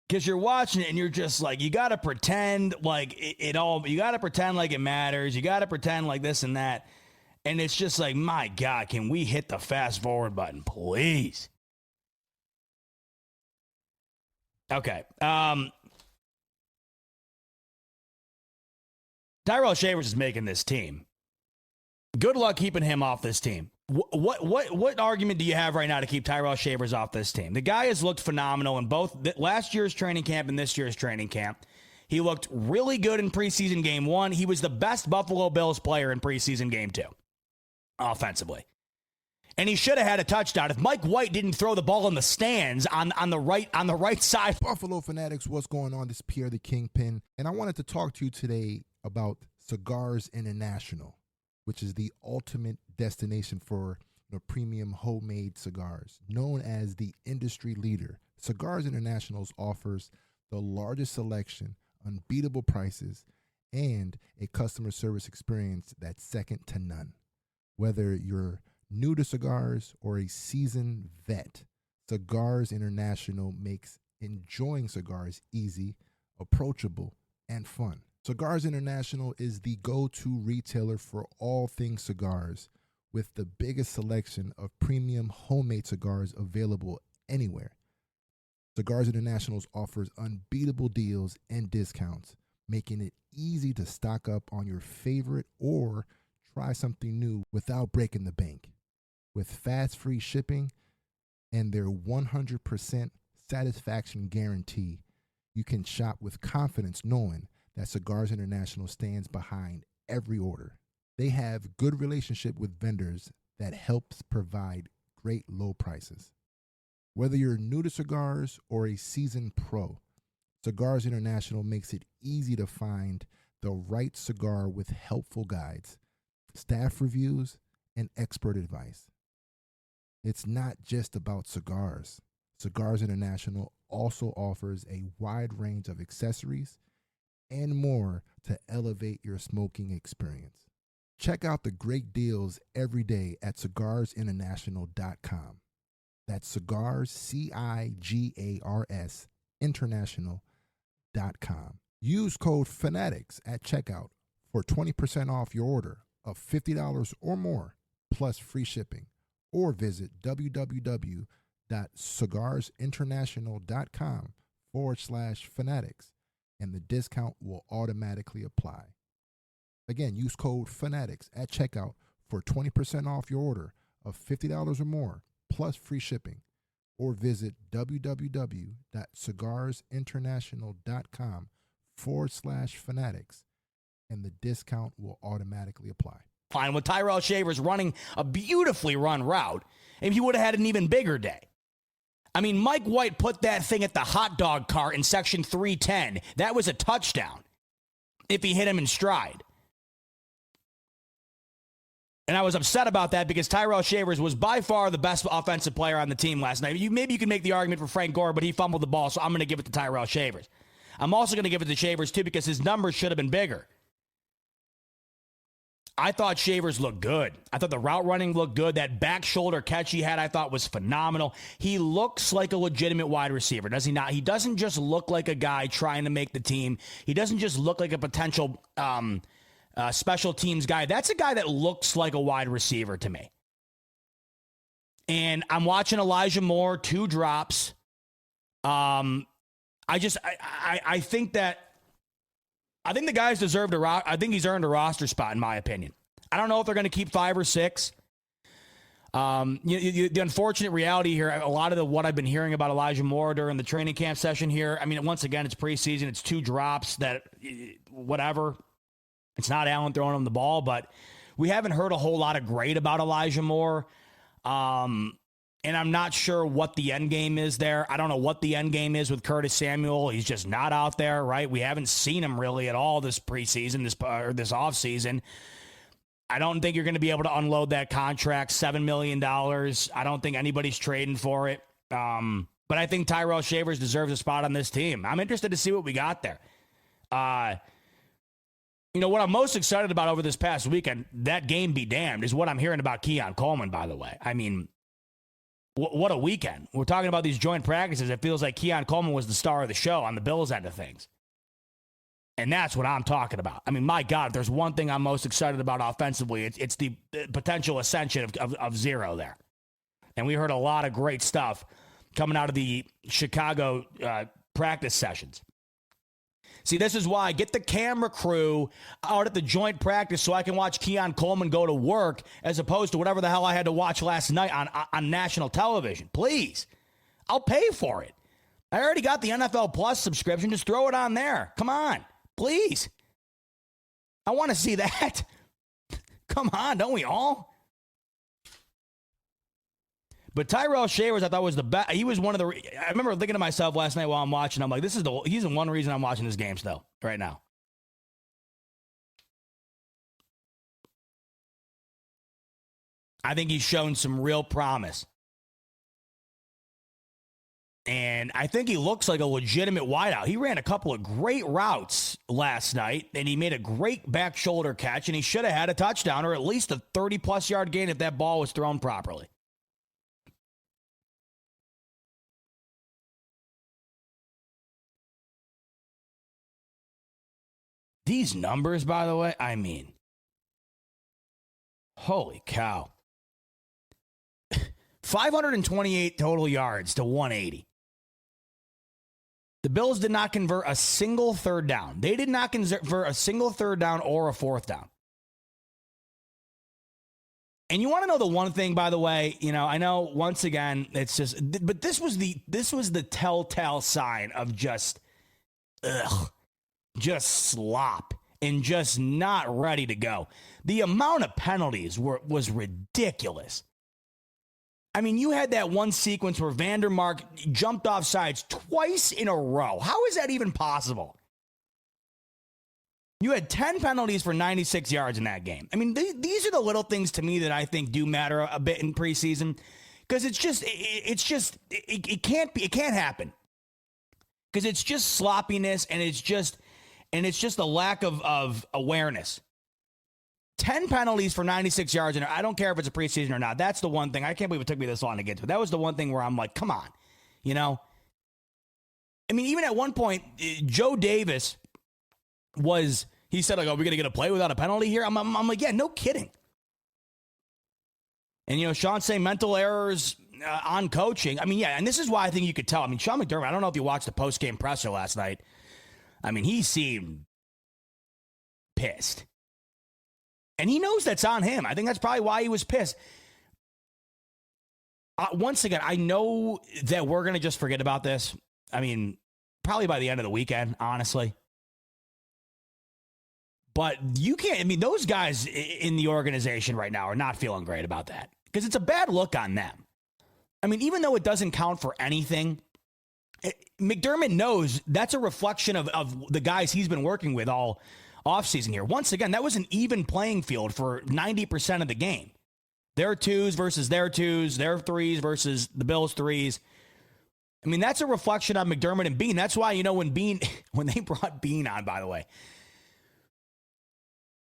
Because you're watching it and you're just like, you got to pretend like you got to pretend like it matters. You got to pretend like this and that. And it's just like, my God, can we hit the fast forward button, please? Okay. Tyrell Shavers is making this team. Good luck keeping him off this team. What argument do you have right now to keep Tyrell Shavers off this team? The guy has looked phenomenal in both last year's training camp and this year's training camp. He looked really good in preseason game 1. He was the best Buffalo Bills player in preseason game 2, offensively. And he should have had a touchdown. If Mike White didn't throw the ball in the stands on the right side.
Buffalo Fanatics, what's going on? This is Pierre the Kingpin, and I wanted to talk to you today about Cigars International, which is the ultimate destination for premium homemade cigars. Known as the industry leader, Cigars International offers the largest selection, unbeatable prices, and a customer service experience that's second to none. Whether you're new to cigars or a seasoned vet, Cigars International makes enjoying cigars easy, approachable, and fun. Cigars International is the go-to retailer for all things cigars, with the biggest selection of premium homemade cigars available anywhere. Cigars International offers unbeatable deals and discounts, making it easy to stock up on your favorite or try something new without breaking the bank. With fast free shipping and their 100% satisfaction guarantee, you can shop with confidence knowing that Cigars International stands behind every order. They have good relationship with vendors that helps provide great low prices. Whether you're new to cigars or a seasoned pro, Cigars International makes it easy to find the right cigar with helpful guides, staff reviews, and expert advice. It's not just about cigars. Cigars International also offers a wide range of accessories and more to elevate your smoking experience. Check out the great deals every day at cigarsinternational.com. That's cigars, CIGARS, international.com. Use code FANATICS at checkout for 20% off your order of $50 or more, plus free shipping. Or visit www.cigarsinternational.com/fanatics, and the discount will automatically apply. Again, use code FANATICS at checkout for 20% off your order of $50 or more, plus free shipping. Or visit www.cigarsinternational.com/fanatics, and the discount will automatically apply.
Fine, with Tyrell Shavers running a beautifully run route, and he would have had an even bigger day. I mean, Mike White put that thing at the hot dog cart in section 310. That was a touchdown if he hit him in stride. And I was upset about that because Tyrell Shavers was by far the best offensive player on the team last night. Maybe you can make the argument for Frank Gore, but he fumbled the ball, so I'm going to give it to Tyrell Shavers. I'm also going to give it to Shavers, too, because his numbers should have been bigger. I thought Shavers looked good. I thought the route running looked good. That back shoulder catch he had, I thought, was phenomenal. He looks like a legitimate wide receiver, does he not? He doesn't just look like a guy trying to make the team. He doesn't just look like a potential special teams guy. That's a guy that looks like a wide receiver to me. And I'm watching Elijah Moore, 2 drops. I think the guys deserve to rock. I think he's earned a roster spot, in my opinion. I don't know if they're going to keep 5 or 6. The unfortunate reality here, a lot of what I've been hearing about Elijah Moore during the training camp session here, I mean, once again, it's preseason. It's 2 drops that, whatever. It's not Allen throwing him the ball, but we haven't heard a whole lot of great about Elijah Moore. And I'm not sure what the end game is there. I don't know what the end game is with Curtis Samuel. He's just not out there, right? We haven't seen him really at all this preseason, this offseason. I don't think you're going to be able to unload that contract, $7 million. I don't think anybody's trading for it. But I think Tyrell Shavers deserves a spot on this team. I'm interested to see what we got there. What I'm most excited about over this past weekend, that game be damned, is what I'm hearing about Keon Coleman, by the way. I mean, what a weekend. We're talking about these joint practices. It feels like Keon Coleman was the star of the show on the Bills end of things. And that's what I'm talking about. I mean, my God, if there's one thing I'm most excited about offensively, it's the potential ascension of Zero there. And we heard a lot of great stuff coming out of the Chicago practice sessions. See, this is why I get the camera crew out at the joint practice so I can watch Keon Coleman go to work as opposed to whatever the hell I had to watch last night on national television. Please. I'll pay for it. I already got the NFL Plus subscription. Just throw it on there. Come on. Please. I want to see that. Come on, don't we all? But Tyrell Shavers, I thought was the best. He was one of the. I remember thinking to myself last night while I'm watching. I'm like, he's the one reason I'm watching this game still right now. I think he's shown some real promise. And I think he looks like a legitimate wideout. He ran a couple of great routes last night, and he made a great back shoulder catch, and he should have had a touchdown or at least a 30-plus yard gain if that ball was thrown properly. These numbers, by the way, I mean, holy cow. 528 total yards to 180. The Bills did not convert a single third down. They did not convert a single third down or a fourth down. And you want to know the one thing, by the way, I know once again, it's just, but this was the telltale sign of just slop and just not ready to go. The amount of penalties was ridiculous. I mean, you had that one sequence where Vandermark jumped off sides twice in a row. How is that even possible? You had 10 penalties for 96 yards in that game. I mean, these are the little things to me that I think do matter a bit in preseason, because it can't happen, because it's just sloppiness and it's just a lack of awareness. 10 penalties for 96 yards, and I don't care if it's a preseason or not. That's the one thing. I can't believe it took me this long to get to. That was the one thing where I'm like, come on, I mean, even at one point, Joe Davis he said, like, are we going to get a play without a penalty here? I'm like, yeah, no kidding. And, Sean saying mental errors on coaching. I mean, yeah, and this is why I think you could tell. I mean, Sean McDermott, I don't know if you watched the post-game presser last night. I mean, he seemed pissed. And he knows that's on him. I think that's probably why he was pissed. Once again, I know that we're going to just forget about this. I mean, probably by the end of the weekend, honestly. But you can't, I mean, those guys in the organization right now are not feeling great about that, because it's a bad look on them. I mean, even though it doesn't count for anything, McDermott knows that's a reflection of the guys he's been working with all offseason here. Once again, that was an even playing field for 90% of the game. Their twos versus their twos, their threes versus the Bills' threes. I mean, that's a reflection on McDermott and Bean. That's why, when they brought Bean on, by the way,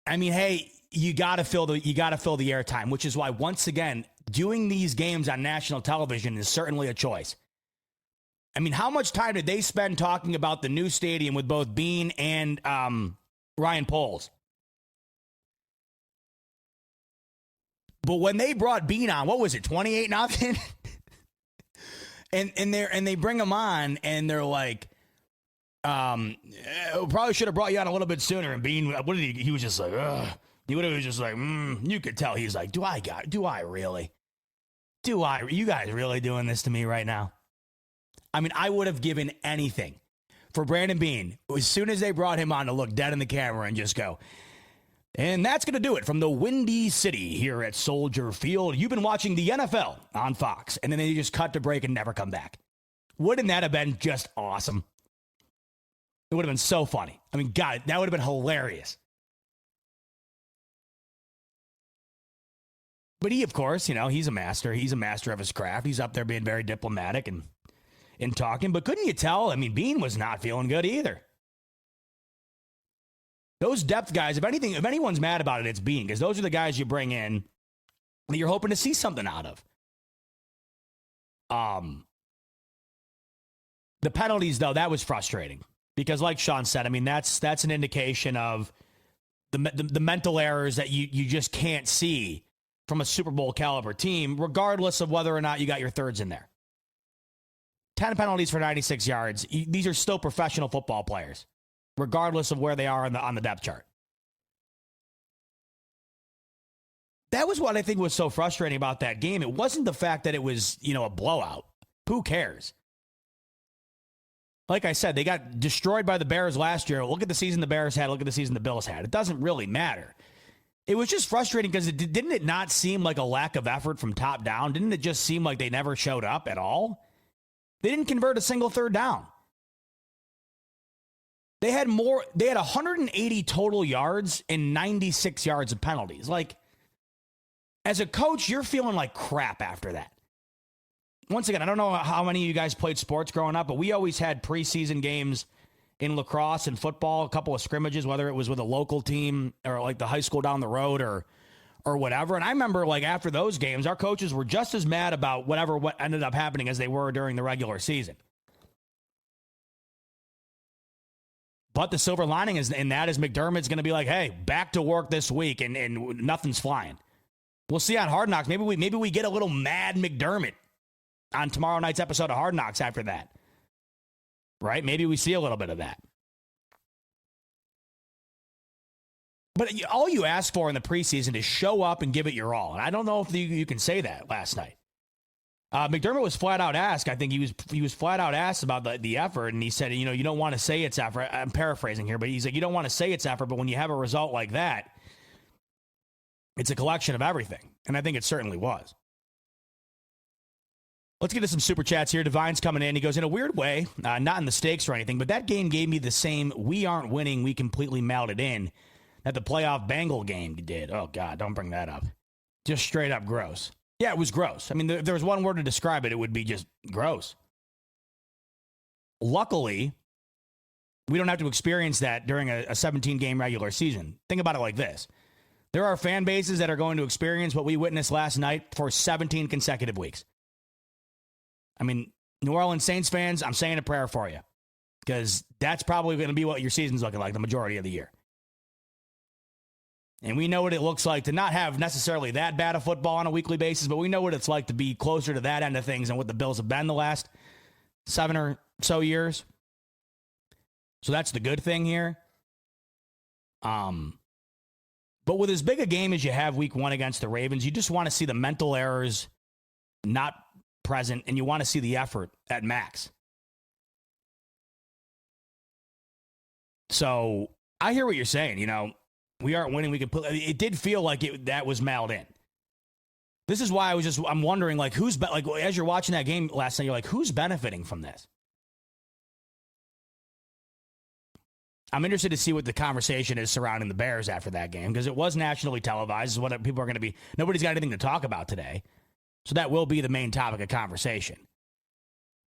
I mean, hey, you got to fill the airtime, which is why, once again, doing these games on national television is certainly a choice. I mean, how much time did they spend talking about the new stadium with both Bean and Ryan Poles? But when they brought Bean on, what was it, 28-0? and they bring him on, and they're like, probably should have brought you on a little bit sooner. And Bean, what did he was just like, ugh. He was just like, you could tell he's like, do I really? You guys really doing this to me right now? I mean, I would have given anything for Brandon Bean as soon as they brought him on to look dead in the camera and just go, and that's going to do it from the Windy City here at Soldier Field. You've been watching the NFL on Fox. And then they just cut to break and never come back. Wouldn't that have been just awesome? It would have been so funny. I mean, God, that would have been hilarious. But he, of course, he's a master. He's a master of his craft. He's up there being very diplomatic and talking. But couldn't you tell? I mean, Bean was not feeling good either. Those depth guys, if anyone's mad about it, it's Bean, because those are the guys you bring in that you're hoping to see something out of. The penalties, though, that was frustrating. Because like Sean said, I mean, that's an indication of the mental errors that you just can't see from a Super Bowl caliber team, regardless of whether or not you got your thirds in there. 10 penalties for 96 yards. These are still professional football players, regardless of where they are on the depth chart. That was what I think was so frustrating about that game. It wasn't the fact that it was, a blowout. Who cares? Like I said, they got destroyed by the Bears last year. Look at the season the Bears had. Look at the season the Bills had. It doesn't really matter. It was just frustrating because didn't it not seem like a lack of effort from top down? Didn't it just seem like they never showed up at all? They didn't convert a single third down. They had 180 total yards and 96 yards of penalties. Like, as a coach, you're feeling like crap after that. Once again, I don't know how many of you guys played sports growing up, but we always had preseason games in lacrosse and football, a couple of scrimmages, whether it was with a local team or like the high school down the road or whatever. And I remember, like, after those games, our coaches were just as mad about what ended up happening as they were during the regular season. But the silver lining in that is McDermott's going to be like, hey, back to work this week, and nothing's flying. We'll see on Hard Knocks. Maybe we get a little mad McDermott on tomorrow night's episode of Hard Knocks after that. Right? Maybe we see a little bit of that. But all you ask for in the preseason is show up and give it your all. And I don't know if you can say that last night. McDermott was flat out asked. I think he was flat out asked about the effort, and he said, you don't want to say it's effort. I'm paraphrasing here, but he's like, you don't want to say it's effort, but when you have a result like that, it's a collection of everything. And I think it certainly was. Let's get to some super chats here. Divine's coming in. He goes, in a weird way, not in the stakes or anything, but that game gave me the same we aren't winning, we completely mailed it in that the playoff Bengal game did. Oh, God, don't bring that up. Just straight up gross. Yeah, it was gross. I mean, if there was one word to describe it, it would be just gross. Luckily, we don't have to experience that during a 17-game regular season. Think about it like this. There are fan bases that are going to experience what we witnessed last night for 17 consecutive weeks. I mean, New Orleans Saints fans, I'm saying a prayer for you, because that's probably going to be what your season's looking like the majority of the year. And we know what it looks like to not have necessarily that bad of football on a weekly basis, but we know what it's like to be closer to that end of things and what the Bills have been the last 7 or so years. So that's the good thing here. But with as big a game as you have week 1 against the Ravens, you just want to see the mental errors not present, and you want to see the effort at max. So I hear what you're saying. We aren't winning. It did feel like that was mailed in. This is why I'm wondering, like, as you're watching that game last night, you're like, who's benefiting from this? I'm interested to see what the conversation is surrounding the Bears after that game, because it was nationally televised. Is what people are going to be. Nobody's got anything to talk about today. So that will be the main topic of conversation.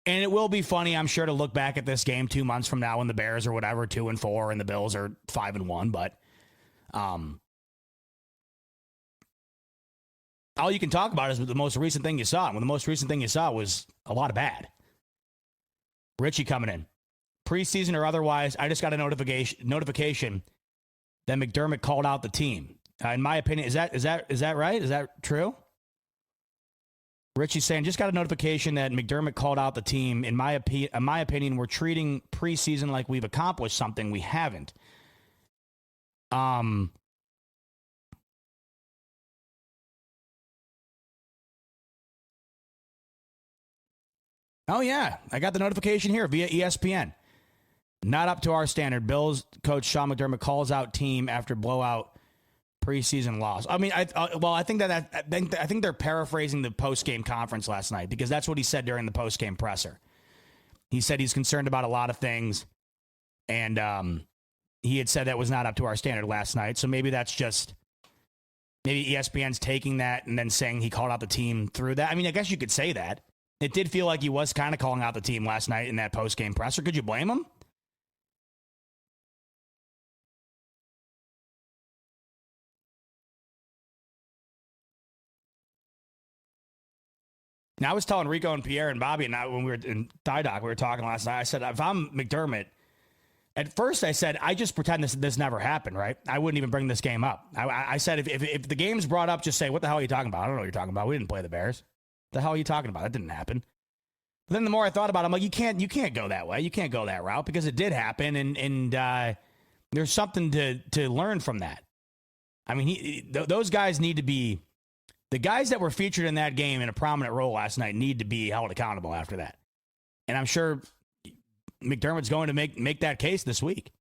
And it will be funny, I'm sure, to look back at this game 2 months from now when the Bears are 2-4 and the Bills are 5-1, but all you can talk about is the most recent thing you saw. And the most recent thing you saw was a lot of bad. Richie coming in. Preseason or otherwise, I just got a notification that McDermott called out the team. In my opinion, is that right? Is that true? Richie's saying, just got a notification that McDermott called out the team. In my opinion, we're treating preseason like we've accomplished something we haven't. Oh, yeah. I got the notification here via ESPN. Not up to our standard. Bills coach Sean McDermott calls out team after blowout preseason loss. I mean, I think I think they're paraphrasing the post-game conference last night, because that's what he said during the post-game presser. He said he's concerned about a lot of things, and he had said that was not up to our standard last night. So maybe that's just ESPN's taking that and then saying he called out the team through that. I mean, I guess you could say that. It did feel like he was kind of calling out the team last night in that post-game presser. Could you blame him? Now, I was telling Rico and Pierre and Bobby, and when we were in Thigh Doc, we were talking last night, I said, if I'm McDermott, at first I said, I just pretend this never happened, right? I wouldn't even bring this game up. I said, if the game's brought up, just say, what the hell are you talking about? I don't know what you're talking about. We didn't play the Bears. What the hell are you talking about? That didn't happen. But then the more I thought about it, I'm like, you can't go that way. You can't go that route, because it did happen, and there's something to learn from that. I mean, those guys need to be... The guys that were featured in that game in a prominent role last night need to be held accountable after that. And I'm sure McDermott's going to make that case this week.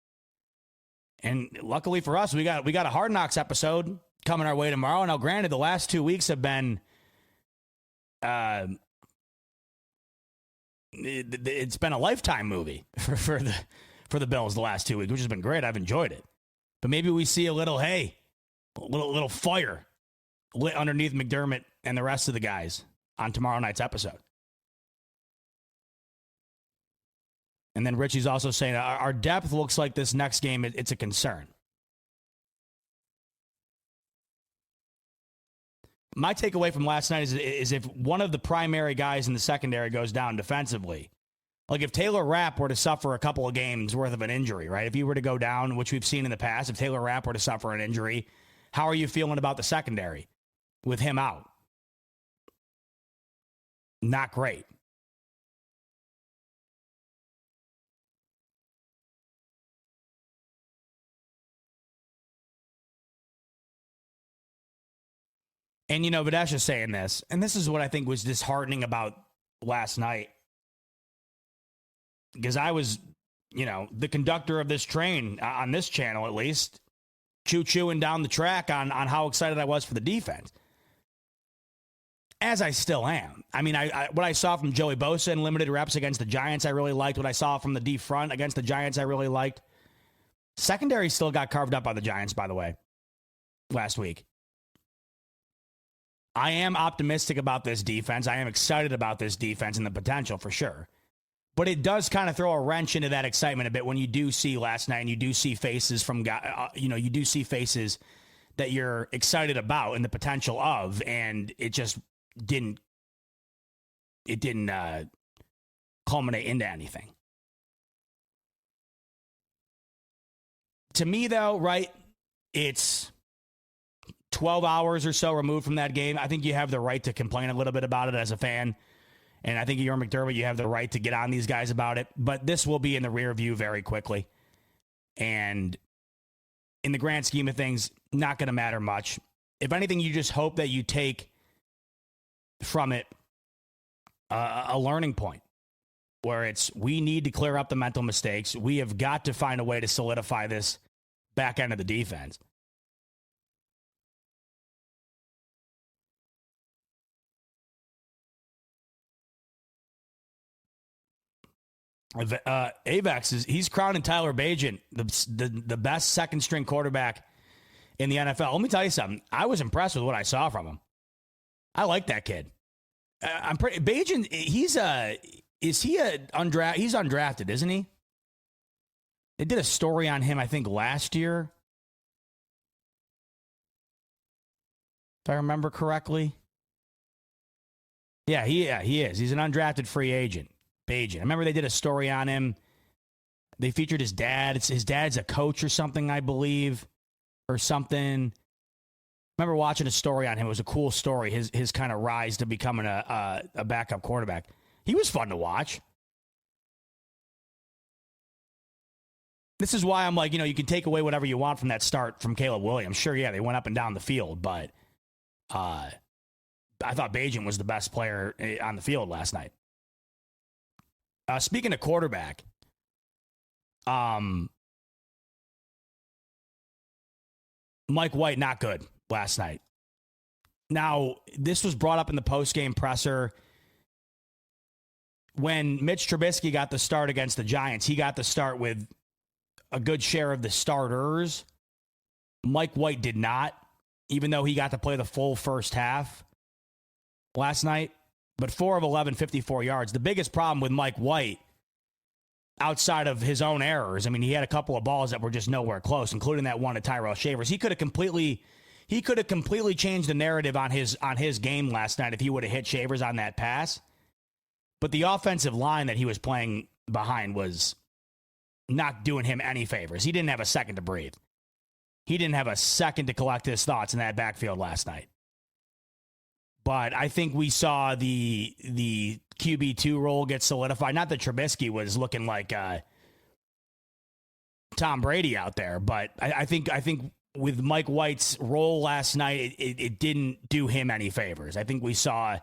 And luckily for us, we got a Hard Knocks episode coming our way tomorrow. Now, granted, the last 2 weeks have been, it's been a Lifetime movie for the Bills the last 2 weeks, which has been great. I've enjoyed it. But maybe we see a little fire lit underneath McDermott and the rest of the guys on tomorrow night's episode. And then Richie's also saying our depth looks like this next game, it's a concern. My takeaway from last night is if one of the primary guys in the secondary goes down defensively, like if Taylor Rapp were to suffer a couple of games worth of an injury, right? If he were to go down, which we've seen in the past, if Taylor Rapp were to suffer an injury, how are you feeling about the secondary with him out? Not great. And, Videsh is saying this, and this is what I think was disheartening about last night. Because I was, the conductor of this train, on this channel at least, choo-chooing down the track on how excited I was for the defense. As I still am. I mean, what I saw from Joey Bosa in limited reps against the Giants, I really liked. What I saw from the D front against the Giants, I really liked. Secondary still got carved up by the Giants, by the way, last week. I am optimistic about this defense. I am excited about this defense and the potential for sure. But it does kind of throw a wrench into that excitement a bit when you do see last night and you do see faces from, you do see faces that you're excited about and the potential of, and it just didn't culminate into anything. To me, though, right, it's 12 hours or so removed from that game. I think you have the right to complain a little bit about it as a fan. And I think you're McDermott, you have the right to get on these guys about it. But this will be in the rear view very quickly. And in the grand scheme of things, not going to matter much. If anything, you just hope that you take from it a learning point where it's, we need to clear up the mental mistakes. We have got to find a way to solidify this back end of the defense. Avex he's crowning Tyler Bagent the best second string quarterback in the NFL. Let me tell you something. I was impressed with what I saw from him. I like that kid. Bagent. He's undrafted, isn't he? They did a story on him, I think, last year, if I remember correctly. Yeah, he is. He's an undrafted free agent. Bagent. I remember they did a story on him. They featured his dad. His dad's a coach or something, I believe, or something. I remember watching a story on him. It was a cool story. His kind of rise to becoming a backup quarterback. He was fun to watch. This is why I'm like, you can take away whatever you want from that start from Caleb Williams. Sure, yeah, they went up and down the field, but I thought Bagent was the best player on the field last night. Speaking of quarterback, Mike White, not good last night. Now, this was brought up in the postgame presser. When Mitch Trubisky got the start against the Giants, he got the start with a good share of the starters. Mike White did not, even though he got to play the full first half last night. But 4 of 11, 54 yards. The biggest problem with Mike White, outside of his own errors, I mean, he had a couple of balls that were just nowhere close, including that one to Tyrell Shavers. He could have completely changed the narrative on his game last night if he would have hit Shavers on that pass. But the offensive line that he was playing behind was not doing him any favors. He didn't have a second to breathe. He didn't have a second to collect his thoughts in that backfield last night. But I think we saw the QB2 role get solidified. Not that Trubisky was looking like Tom Brady out there, but I think with Mike White's role last night, it didn't do him any favors. I think we saw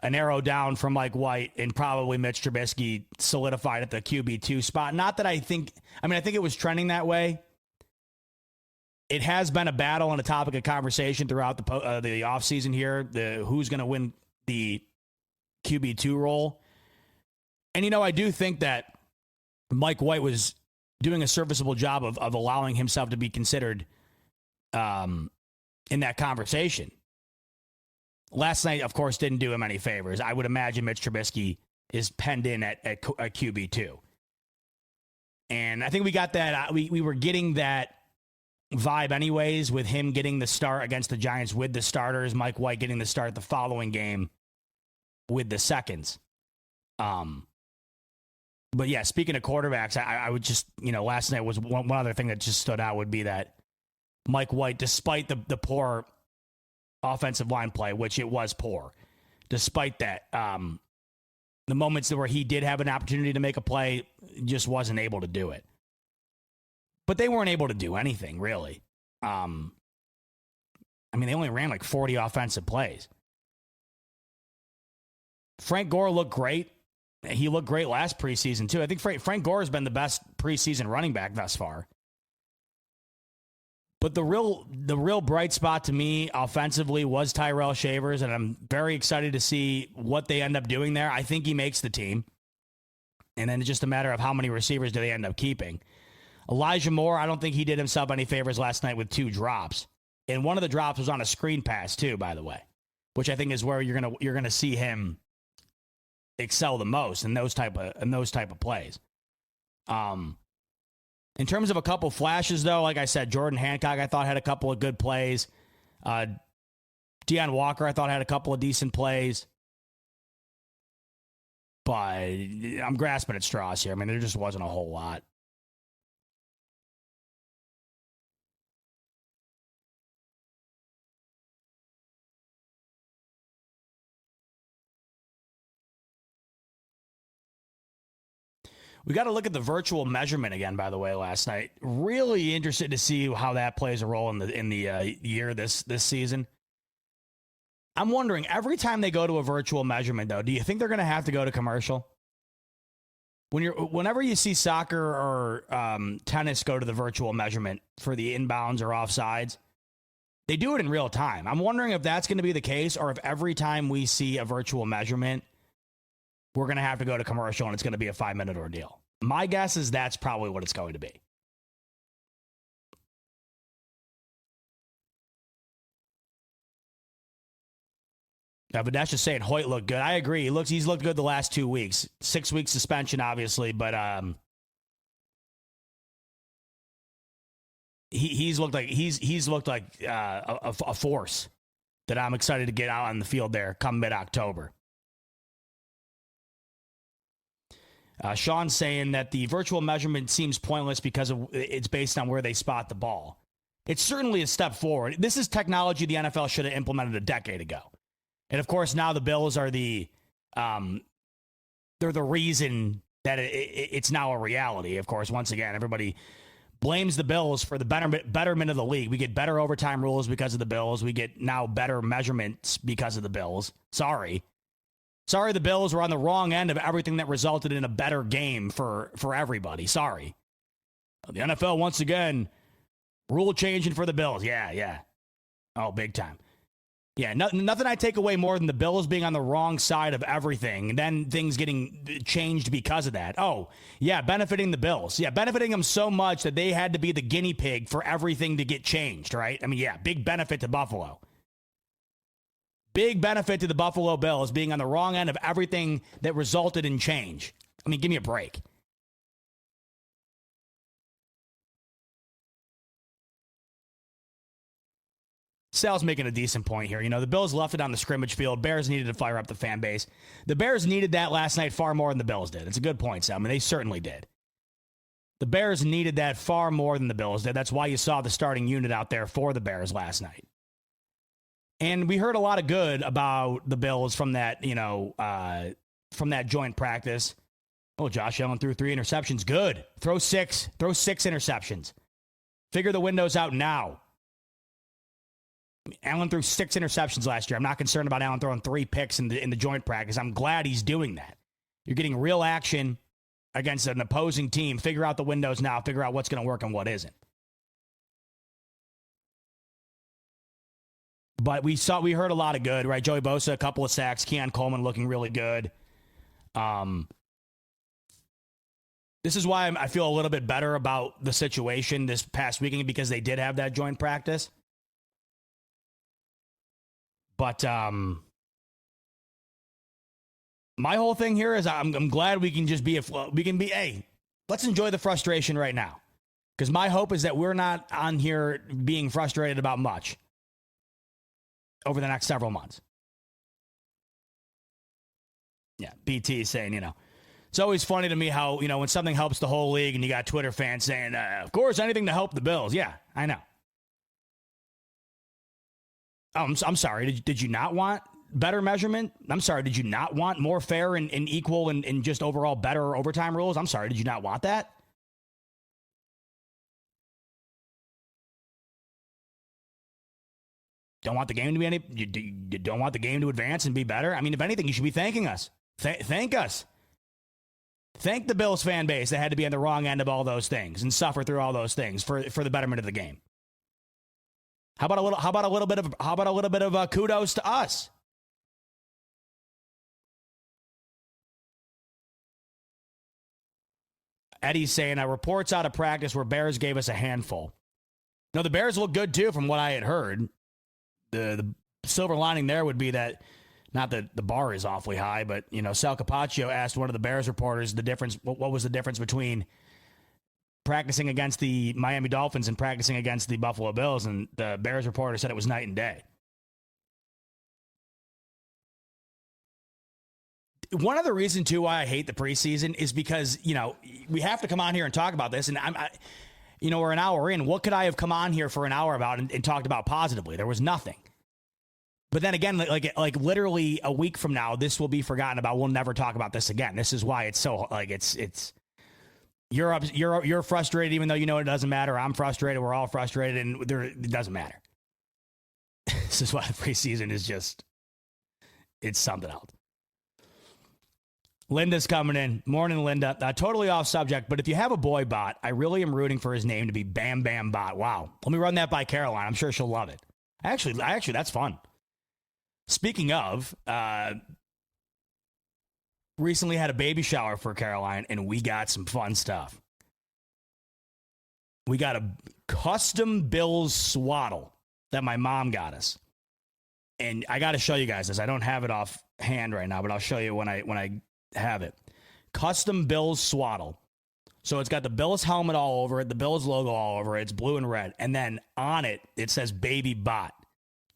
an arrow down from Mike White and probably Mitch Trubisky solidified at the QB2 spot. Not that I think it was trending that way. it has been a battle and a topic of conversation throughout the offseason here, who's going to win the QB2 role. And, I do think that Mike White was doing a serviceable job of allowing himself to be considered in that conversation. Last night, of course, didn't do him any favors. I would imagine Mitch Trubisky is penned in at QB2. And I think we got that. We were getting that vibe anyways with him getting the start against the Giants with the starters, Mike White getting the start the following game with the seconds. But yeah, speaking of quarterbacks, I would just, last night was one other thing that just stood out would be that Mike White, despite the poor offensive line play, which it was poor, despite that, the moments where he did have an opportunity to make a play, just wasn't able to do it. But they weren't able to do anything, really. They only ran like 40 offensive plays. Frank Gore looked great. He looked great last preseason, too. I think Frank Gore has been the best preseason running back thus far. But the real bright spot to me offensively was Tyrell Shavers, and I'm very excited to see what they end up doing there. I think he makes the team. And then it's just a matter of how many receivers do they end up keeping. Elijah Moore, I don't think he did himself any favors last night with 2 drops. And one of the drops was on a screen pass too, by the way, which I think is where you're gonna see him excel the most in those type of plays. In terms of a couple flashes, though, like I said, Jordan Hancock, I thought had a couple of good plays. Deion Walker, I thought had a couple of decent plays. But I'm grasping at straws here. There just wasn't a whole lot. We got to look at the virtual measurement again, by the way, last night. Really interested to see how that plays a role in the year this season. I'm wondering, every time they go to a virtual measurement, though, do you think they're going to have to go to commercial? Whenever you see soccer or tennis go to the virtual measurement for the inbounds or offsides, they do it in real time. I'm wondering if that's going to be the case, or if every time we see a virtual measurement, we're going to have to go to commercial and it's going to be a 5-minute ordeal. My guess is that's probably what it's going to be. Vadesh is saying Hoyt looked good. I agree. He's looked good the last 2 weeks. 6 week suspension, obviously, but he's looked like a force that I'm excited to get out on the field there come mid-October. Sean saying that the virtual measurement seems pointless because it's based on where they spot the ball. It's certainly a step forward. This is technology the NFL should have implemented a decade ago. And of course, now the Bills are they're the reason that it's now a reality. Of course, once again, everybody blames the Bills for the betterment of the league. We get better overtime rules because of the Bills. We get now better measurements because of the Bills. Sorry, the Bills were on the wrong end of everything that resulted in a better game for everybody. Sorry. The NFL, once again, rule changing for the Bills. Yeah. Oh, big time. Yeah, nothing I take away more than the Bills being on the wrong side of everything, and then things getting changed because of that. Oh, yeah, benefiting the Bills. Yeah, benefiting them so much that they had to be the guinea pig for everything to get changed, right? Yeah, big benefit to Buffalo. Big benefit to the Buffalo Bills being on the wrong end of everything that resulted in change. Give me a break. Sal's making a decent point here. The Bills left it on the scrimmage field. Bears needed to fire up the fan base. The Bears needed that last night far more than the Bills did. It's a good point, Sal. They certainly did. The Bears needed that far more than the Bills did. That's why you saw the starting unit out there for the Bears last night. And we heard a lot of good about the Bills from that, from that joint practice. Oh, Josh Allen threw 3 interceptions. Good. Throw 6 interceptions. Figure the windows out now. Allen threw 6 interceptions last year. I'm not concerned about Allen throwing 3 picks in the joint practice. I'm glad he's doing that. You're getting real action against an opposing team. Figure out the windows now. Figure out what's going to work and what isn't. But we heard a lot of good, right? Joey Bosa, a couple of sacks. Keon Coleman looking really good. This is why I feel a little bit better about the situation this past weekend, because they did have that joint practice. But my whole thing here is I'm glad we can just be hey, let's enjoy the frustration right now. Because my hope is that we're not on here being frustrated about much over the next several months. Yeah, BT is saying, it's always funny to me how, when something helps the whole league and you got Twitter fans saying, of course, anything to help the Bills. Yeah, I know. I'm sorry. Did you not want better measurement? I'm sorry. Did you not want more fair and equal and just overall better overtime rules? I'm sorry. Did you not want that? Don't want the game to be you don't want the game to advance and be better? I mean, if anything, you should be thanking us. Thank us. Thank the Bills fan base that had to be on the wrong end of all those things and suffer through all those things for the betterment of the game. How about a little bit of kudos to us? Eddie's saying, reports out of practice where Bears gave us a handful. No, the Bears look good too, from what I had heard. The silver lining there would be that, not that the bar is awfully high, but, Sal Capaccio asked one of the Bears reporters what was the difference between practicing against the Miami Dolphins and practicing against the Buffalo Bills, and the Bears reporter said it was night and day. One of the reasons, too, why I hate the preseason is because, we have to come on here and talk about this, and we're an hour in. What could I have come on here for an hour about and talked about positively? There was nothing. But then again, like literally a week from now, this will be forgotten about. We'll never talk about this again. This is why it's so you're frustrated, even though it doesn't matter. I'm frustrated. We're all frustrated, and it doesn't matter. This is why the preseason is it's something else. Linda's coming in. Morning, Linda. Totally off subject, but if you have a boy bot, I really am rooting for his name to be Bam Bam Bot. Wow. Let me run that by Caroline. I'm sure she'll love it. Actually, that's fun. Speaking of, recently had a baby shower for Caroline, and we got some fun stuff. We got a custom Bills swaddle that my mom got us. And I got to show you guys this. I don't have it off hand right now, but I'll show you when I have it. Custom Bills swaddle. So it's got the Bills helmet all over it, the Bills logo all over it. It's blue and red. And then on it, it says Baby Bot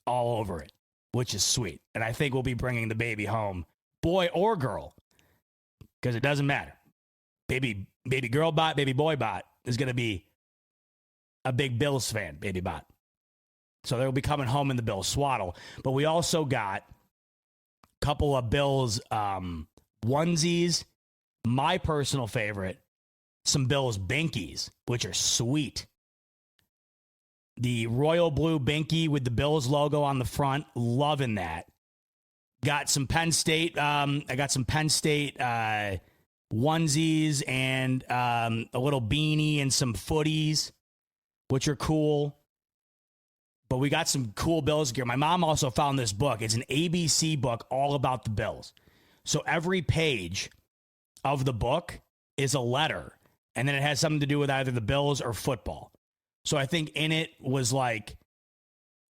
all over it, which is sweet. And I think we'll be bringing the baby home, boy or girl, because it doesn't matter. Baby girl bot, baby boy bot is going to be a big Bills fan, Baby Bot. So they'll be coming home in the Bills swaddle. But we also got a couple of Bills onesies, my personal favorite, some Bills binkies, which are sweet. The royal blue binky with the Bills logo on the front, loving that. Got some Penn State. I got some Penn State onesies and a little beanie and some footies, which are cool. But we got some cool Bills gear. My mom also found this book. It's an ABC book all about the Bills. So every page of the book is a letter, and then it has something to do with either the Bills or football. So I think in it was like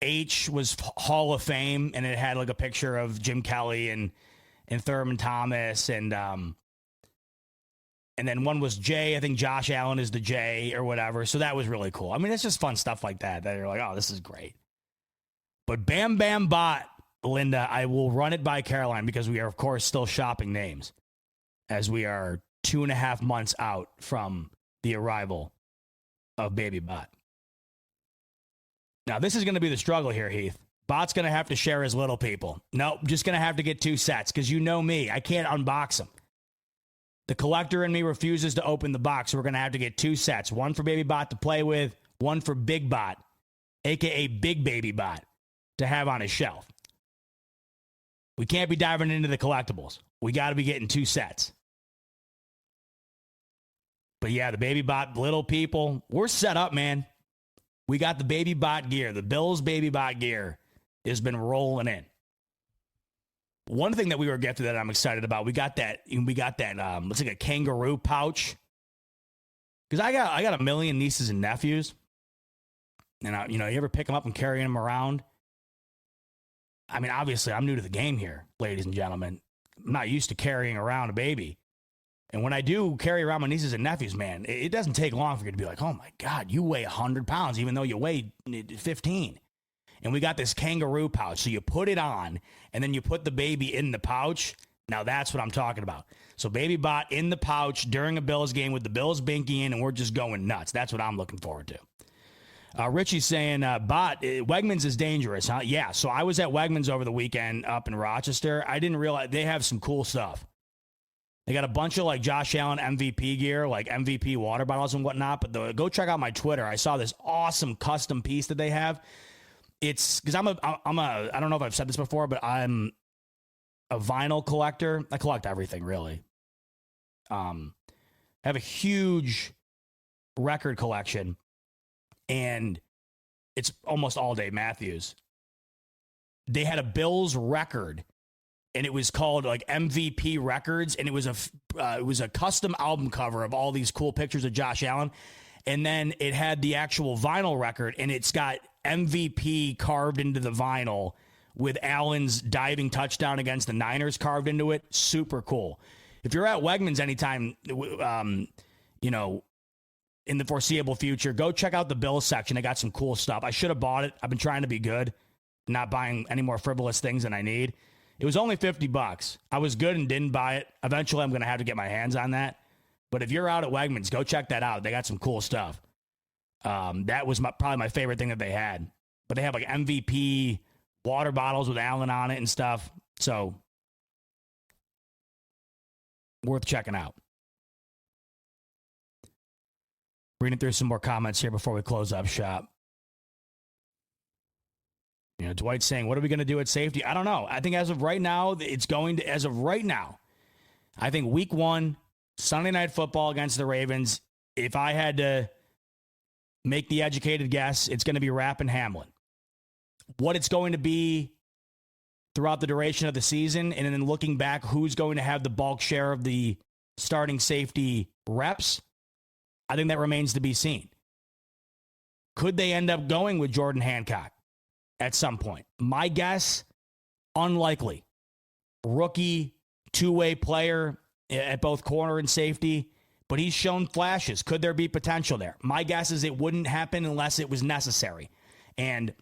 H was Hall of Fame, and it had like a picture of Jim Kelly and Thurman Thomas, and then one was J. I think Josh Allen is the J or whatever. So that was really cool. I mean, it's just fun stuff like that you're like, oh, this is great. But Bam Bam Bot, Linda, I will run it by Caroline because we are, of course, still shopping names as we are 2.5 months out from the arrival of Baby Bot. Now, this is going to be the struggle here, Heath. Bot's going to have to share his little people. Nope, just going to have to get 2 sets because you know me. I can't unbox them. The collector in me refuses to open the box, so we're going to have to get 2 sets. One for Baby Bot to play with, one for Big Bot, a.k.a. Big Baby Bot, to have on his shelf. We can't be diving into the collectibles. We got to be getting 2 sets. But yeah, the Baby Bot little people, we're set up, man. We got the Baby Bot gear. The Bills Baby Bot gear has been rolling in. One thing that we were gifted that I'm excited about, we got that it's like a kangaroo pouch. Because I got a million nieces and nephews. And, you ever pick them up and carry them around? I mean, obviously, I'm new to the game here, ladies and gentlemen. I'm not used to carrying around a baby. And when I do carry around my nieces and nephews, man, it doesn't take long for you to be like, oh, my God, you weigh 100 pounds, even though you weigh 15. And we got this kangaroo pouch. So you put it on, and then you put the baby in the pouch. Now, that's what I'm talking about. So Baby Bot in the pouch during a Bills game with the Bills binky in, and we're just going nuts. That's what I'm looking forward to. Richie's saying, Bot, Wegmans is dangerous, huh? Yeah, so I was at Wegmans over the weekend up in Rochester. I didn't realize they have some cool stuff. They got a bunch of like Josh Allen MVP gear, like MVP water bottles and whatnot. But go check out my Twitter. I saw this awesome custom piece that they have. It's because I don't know if I've said this before, but I'm a vinyl collector. I collect everything, really. I have a huge record collection, and it's almost all Dave Matthews. They had a Bills record, and it was called like MVP Records, and it was a custom album cover of all these cool pictures of Josh Allen, and then it had the actual vinyl record, and it's got MVP carved into the vinyl with Allen's diving touchdown against the Niners carved into it. Super cool. If you're at Wegmans anytime, in the foreseeable future, go check out the Bills section. They got some cool stuff. I should have bought it. I've been trying to be good, not buying any more frivolous things than I need. It was only $50. I was good and didn't buy it. Eventually, I'm going to have to get my hands on that. But if you're out at Wegmans, go check that out. They got some cool stuff. That was probably my favorite thing that they had. But they have like MVP water bottles with Allen on it and stuff. So, worth checking out. Reading through some more comments here before we close up shop. Dwight's saying, what are we going to do at safety? I don't know. I think as of right now, I think week 1, Sunday Night Football against the Ravens, if I had to make the educated guess, it's going to be Rapp and Hamlin. What it's going to be throughout the duration of the season, and then looking back, who's going to have the bulk share of the starting safety reps, I think that remains to be seen. Could they end up going with Jordan Hancock at some point? My guess, unlikely. Rookie, two-way player at both corner and safety, but he's shown flashes. Could there be potential there? My guess is it wouldn't happen unless it was necessary. And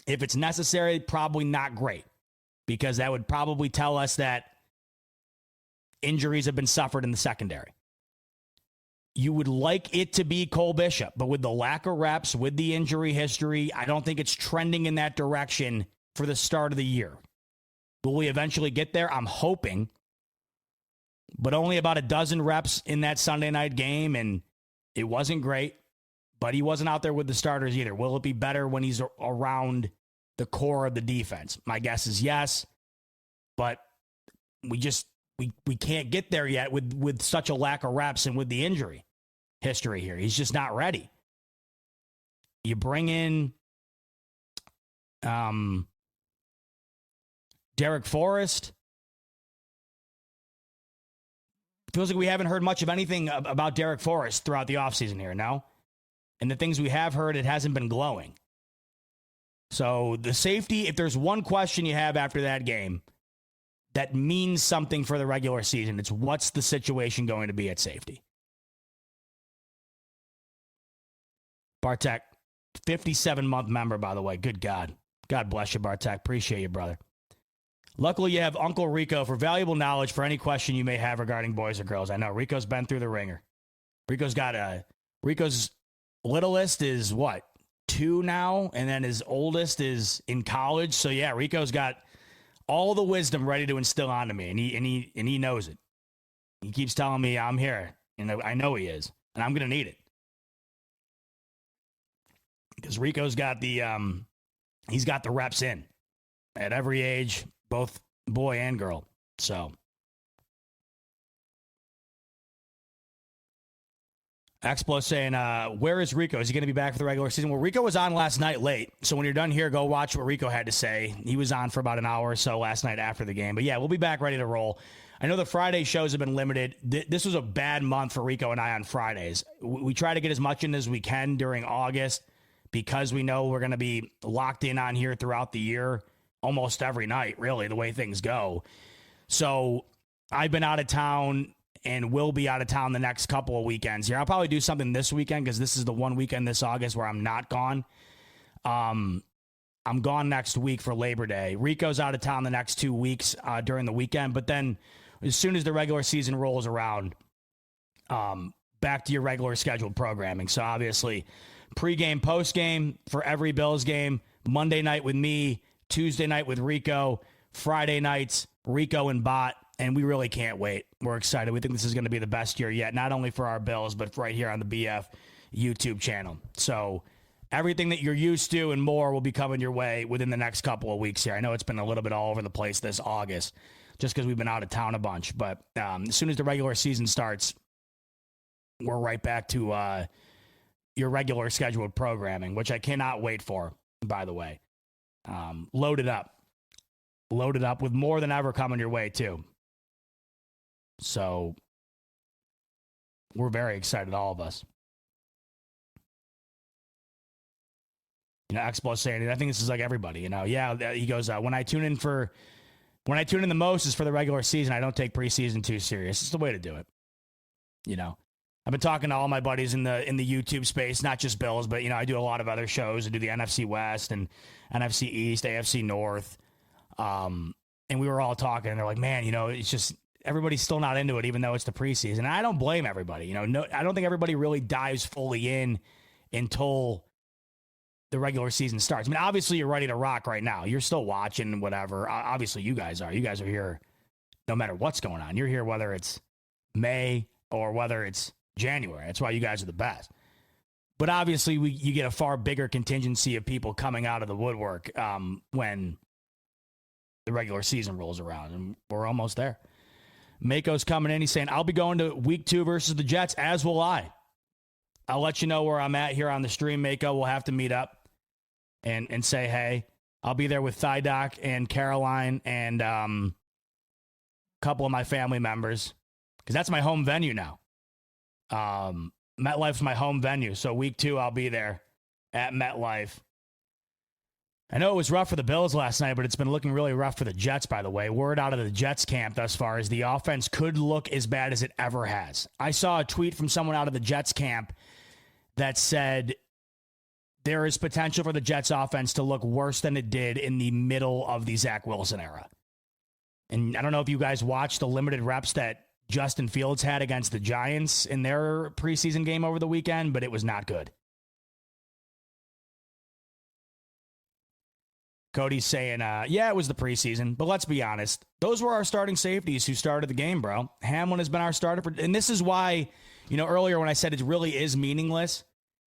if it's necessary, probably not great, because that would probably tell us that injuries have been suffered in the secondary. You would like it to be Cole Bishop, but with the lack of reps, with the injury history, I don't think it's trending in that direction for the start of the year. Will we eventually get there? I'm hoping, but only about a dozen reps in that Sunday night game, and it wasn't great, but he wasn't out there with the starters either. Will it be better when he's around the core of the defense? My guess is yes, but we can't get there yet with such a lack of reps and with the injury history here. He's just not ready. You bring in Derek Forrest. Feels like we haven't heard much of anything about Derek Forrest throughout the offseason here, no? And the things we have heard, it hasn't been glowing. So the safety, if there's one question you have after that game that means something for the regular season, it's what's the situation going to be at safety? Bartek, 57-month member, by the way. Good God. God bless you, Bartek. Appreciate you, brother. Luckily, you have Uncle Rico for valuable knowledge for any question you may have regarding boys or girls. I know Rico's been through the ringer. Rico's littlest is what, 2 now, and then his oldest is in college. So yeah, Rico's got all the wisdom ready to instill onto me, and he knows it. He keeps telling me I'm here, and I know he is, and I'm going to need it. Because Rico's got he's got the reps in at every age, both boy and girl. So Explo saying, where is Rico? Is he going to be back for the regular season? Well, Rico was on last night late. So when you're done here, go watch what Rico had to say. He was on for about an hour or so last night after the game. But yeah, we'll be back ready to roll. I know the Friday shows have been limited. This was a bad month for Rico and I on Fridays. We try to get as much in as we can during August because we know we're going to be locked in on here throughout the year almost every night, really, the way things go. So I've been out of town and will be out of town the next couple of weekends here. I'll probably do something this weekend because this is the one weekend this August where I'm not gone. I'm gone next week for Labor Day. Rico's out of town the next 2 weeks during the weekend, but then as soon as the regular season rolls around, back to your regular scheduled programming. So obviously, pregame, postgame for every Bills game, Monday night with me, Tuesday night with Rico, Friday nights, Rico and Bot. And we really can't wait. We're excited. We think this is going to be the best year yet, not only for our Bills, but right here on the BF YouTube channel. So everything that you're used to and more will be coming your way within the next couple of weeks here. I know it's been a little bit all over the place this August just because we've been out of town a bunch. But as soon as the regular season starts, we're right back to your regular scheduled programming, which I cannot wait for, by the way. Loaded up with more than ever coming your way, too. So we're very excited, all of us. Explo saying, I think this is like everybody, Yeah, he goes, when I tune in the most is for the regular season. I don't take preseason too serious. It's the way to do it. I've been talking to all my buddies in the YouTube space, not just Bills, but I do a lot of other shows. I do the NFC West and NFC East, AFC North. And we were all talking, and they're like, man, it's just everybody's still not into it, even though it's the preseason. And I don't blame everybody. No, I don't think everybody really dives fully in until the regular season starts. I mean, obviously you're ready to rock right now. You're still watching whatever. Obviously you guys are. You guys are here no matter what's going on. You're here whether it's May or whether it's January. That's why you guys are the best. But obviously you get a far bigger contingency of people coming out of the woodwork when the regular season rolls around, and we're almost there. Mako's coming in. He's saying, I'll be going to week 2 versus the Jets, as will I. I'll let you know where I'm at here on the stream, Mako. We'll have to meet up and say, hey, I'll be there with Thydoc and Caroline and a couple of my family members because that's my home venue now. MetLife's my home venue. So week 2, I'll be there at MetLife. I know it was rough for the Bills last night, but it's been looking really rough for the Jets, by the way. Word out of the Jets camp thus far is the offense could look as bad as it ever has. I saw a tweet from someone out of the Jets camp that said there is potential for the Jets offense to look worse than it did in the middle of the Zach Wilson era. And I don't know if you guys watched the limited reps that Justin Fields had against the Giants in their preseason game over the weekend, but it was not good. Cody's saying, yeah, it was the preseason, but let's be honest. Those were our starting safeties who started the game, bro. Hamlin has been our starter. And this is why, earlier when I said it really is meaningless,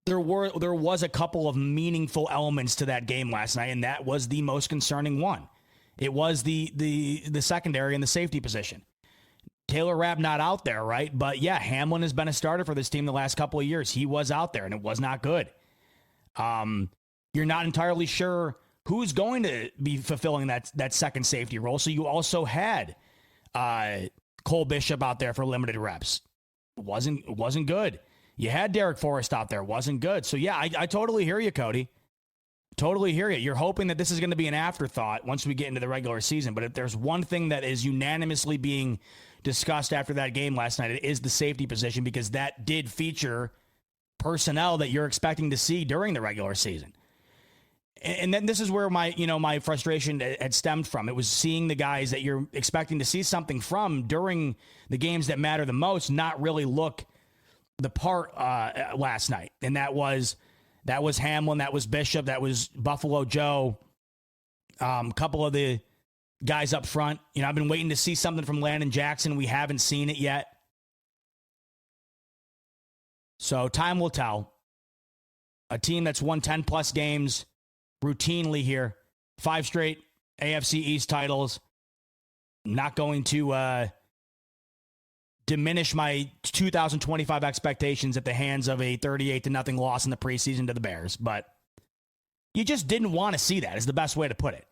there was a couple of meaningful elements to that game last night, and that was the most concerning one. It was the secondary and the safety position. Taylor Rapp not out there, right? But yeah, Hamlin has been a starter for this team the last couple of years. He was out there, and it was not good. You're not entirely sure who's going to be fulfilling that second safety role. So you also had Cole Bishop out there for limited reps. Wasn't good. You had Derek Forrest out there. Wasn't good. So yeah, I totally hear you, Cody. Totally hear you. You're hoping that this is going to be an afterthought once we get into the regular season. But if there's one thing that is unanimously being discussed after that game last night, it is the safety position, because that did feature personnel that you're expecting to see during the regular season. And then this is where my frustration had stemmed from. It was seeing the guys that you're expecting to see something from during the games that matter the most not really look the part last night. And that was Hamlin, that was Bishop, that was Buffalo Joe, a couple of the guys up front. I've been waiting to see something from Landon Jackson. We haven't seen it yet. So time will tell. A team that's won 10-plus games routinely here, 5 straight AFC East titles, not going to diminish my 2025 expectations at the hands of a 38-0 loss in the preseason to the Bears, but you just didn't want to see that, is the best way to put it.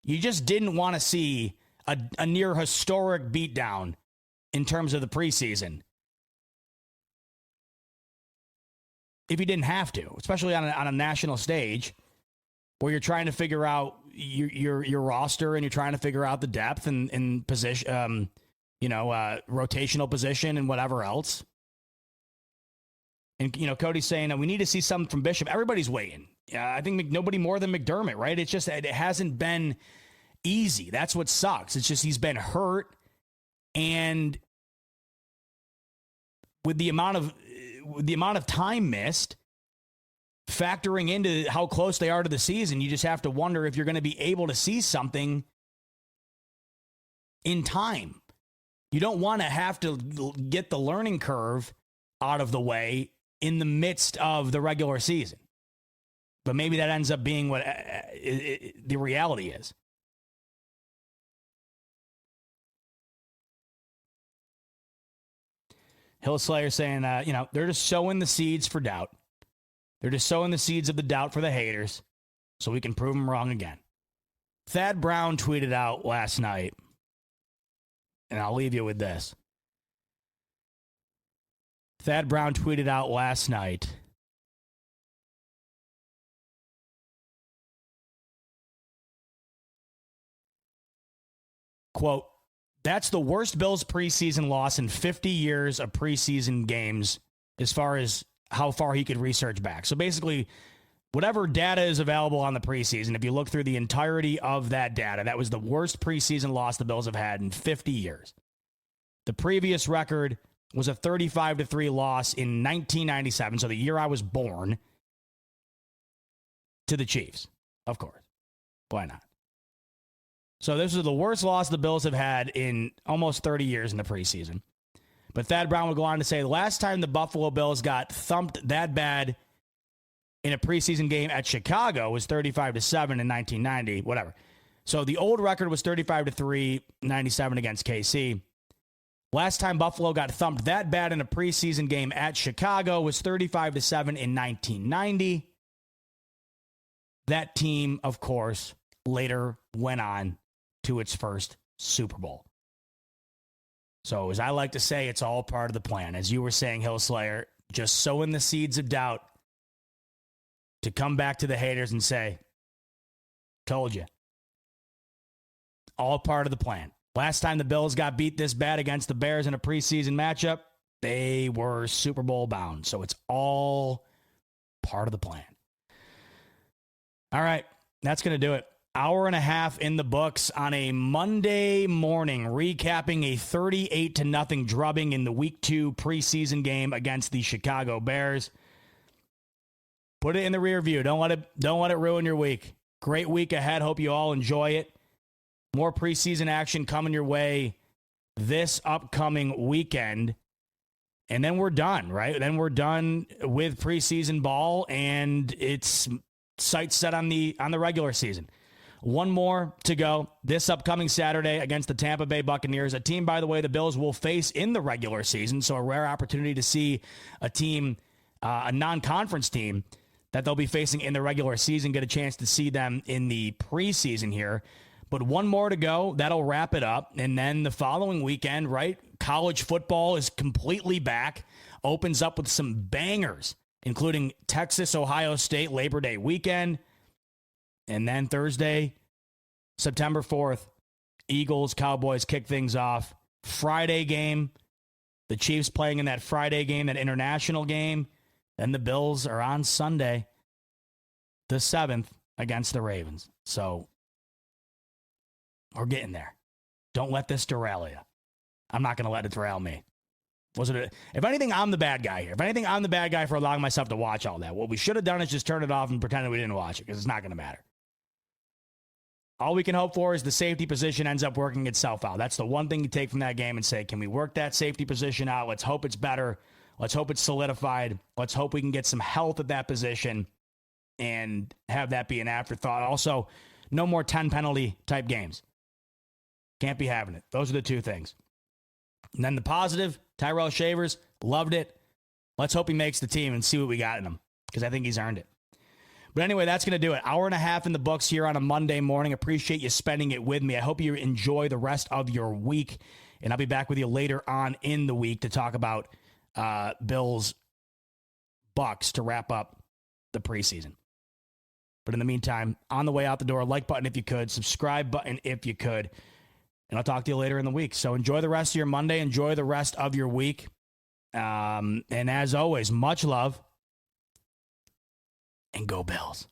You just didn't want to see a near historic beatdown in terms of the preseason if you didn't have to, especially on a national stage where you're trying to figure out your roster and you're trying to figure out the depth and position, rotational position and whatever else. And, Cody's saying that we need to see something from Bishop. Everybody's waiting. I think nobody more than McDermott, right? It's just, it hasn't been easy. That's what sucks. It's just, he's been hurt. And with the amount of time missed, factoring into how close they are to the season, you just have to wonder if you're going to be able to see something in time. You don't want to have to get the learning curve out of the way in the midst of the regular season. But maybe that ends up being what the reality is. Hillslayer saying, they're just sowing the seeds for doubt. They're just sowing the seeds of the doubt for the haters so we can prove them wrong again. Thad Brown tweeted out last night, and I'll leave you with this. Thad Brown tweeted out last night, quote, "That's the worst Bills preseason loss in 50 years of preseason games as far as how far he could research back." So basically, whatever data is available on the preseason, if you look through the entirety of that data, that was the worst preseason loss the Bills have had in 50 years. The previous record was a 35-3 loss in 1997, so the year I was born, to the Chiefs, of course. Why not? So this is the worst loss the Bills have had in almost 30 years in the preseason. But Thad Brown would go on to say, the last time the Buffalo Bills got thumped that bad in a preseason game at Chicago was 35-7 in 1990, whatever. So the old record was 35-3, 97 against KC. Last time Buffalo got thumped that bad in a preseason game at Chicago was 35-7 in 1990. That team, of course, later went on to its first Super Bowl. So as I like to say, it's all part of the plan. As you were saying, Hillslayer, just sowing the seeds of doubt to come back to the haters and say, told you. All part of the plan. Last time the Bills got beat this bad against the Bears in a preseason matchup, they were Super Bowl bound. So it's all part of the plan. All right, that's going to do it. Hour and a half in the books on a Monday morning, recapping a 38-0 drubbing in the Week 2 preseason game against the Chicago Bears. Put it in the rear view. Don't let it ruin your week. Great week ahead. Hope you all enjoy it. More preseason action coming your way this upcoming weekend. And then we're done, right? Then we're done with preseason ball, and it's sights set on the regular season. One more to go this upcoming Saturday against the Tampa Bay Buccaneers, a team, by the way, the Bills will face in the regular season. So a rare opportunity to see a team, a non-conference team that they'll be facing in the regular season, get a chance to see them in the preseason here. But one more to go. That'll wrap it up. And then the following weekend, right? College football is completely back. Opens up with some bangers, including Texas, Ohio State, Labor Day weekend. And then Thursday, September 4th, Eagles, Cowboys kick things off. Friday game, the Chiefs playing in that Friday game, that international game. Then the Bills are on Sunday, the 7th, against the Ravens. So we're getting there. Don't let this derail you. I'm not going to let it derail me. If anything, I'm the bad guy here. If anything, I'm the bad guy for allowing myself to watch all that. What we should have done is just turn it off and pretend we didn't watch it, because it's not going to matter. All we can hope for is the safety position ends up working itself out. That's the one thing you take from that game and say, can we work that safety position out? Let's hope it's better. Let's hope it's solidified. Let's hope we can get some health at that position and have that be an afterthought. Also, no more 10 penalty type games. Can't be having it. Those are the two things. And then the positive, Tyrell Shavers, loved it. Let's hope he makes the team and see what we got in him, because I think he's earned it. But anyway, that's going to do it. Hour and a half in the books here on a Monday morning. Appreciate you spending it with me. I hope you enjoy the rest of your week, and I'll be back with you later on in the week to talk about Bills Bucks to wrap up the preseason. But in the meantime, on the way out the door, like button if you could, subscribe button if you could, and I'll talk to you later in the week. So enjoy the rest of your Monday. Enjoy the rest of your week. And as always, much love. And go Bills.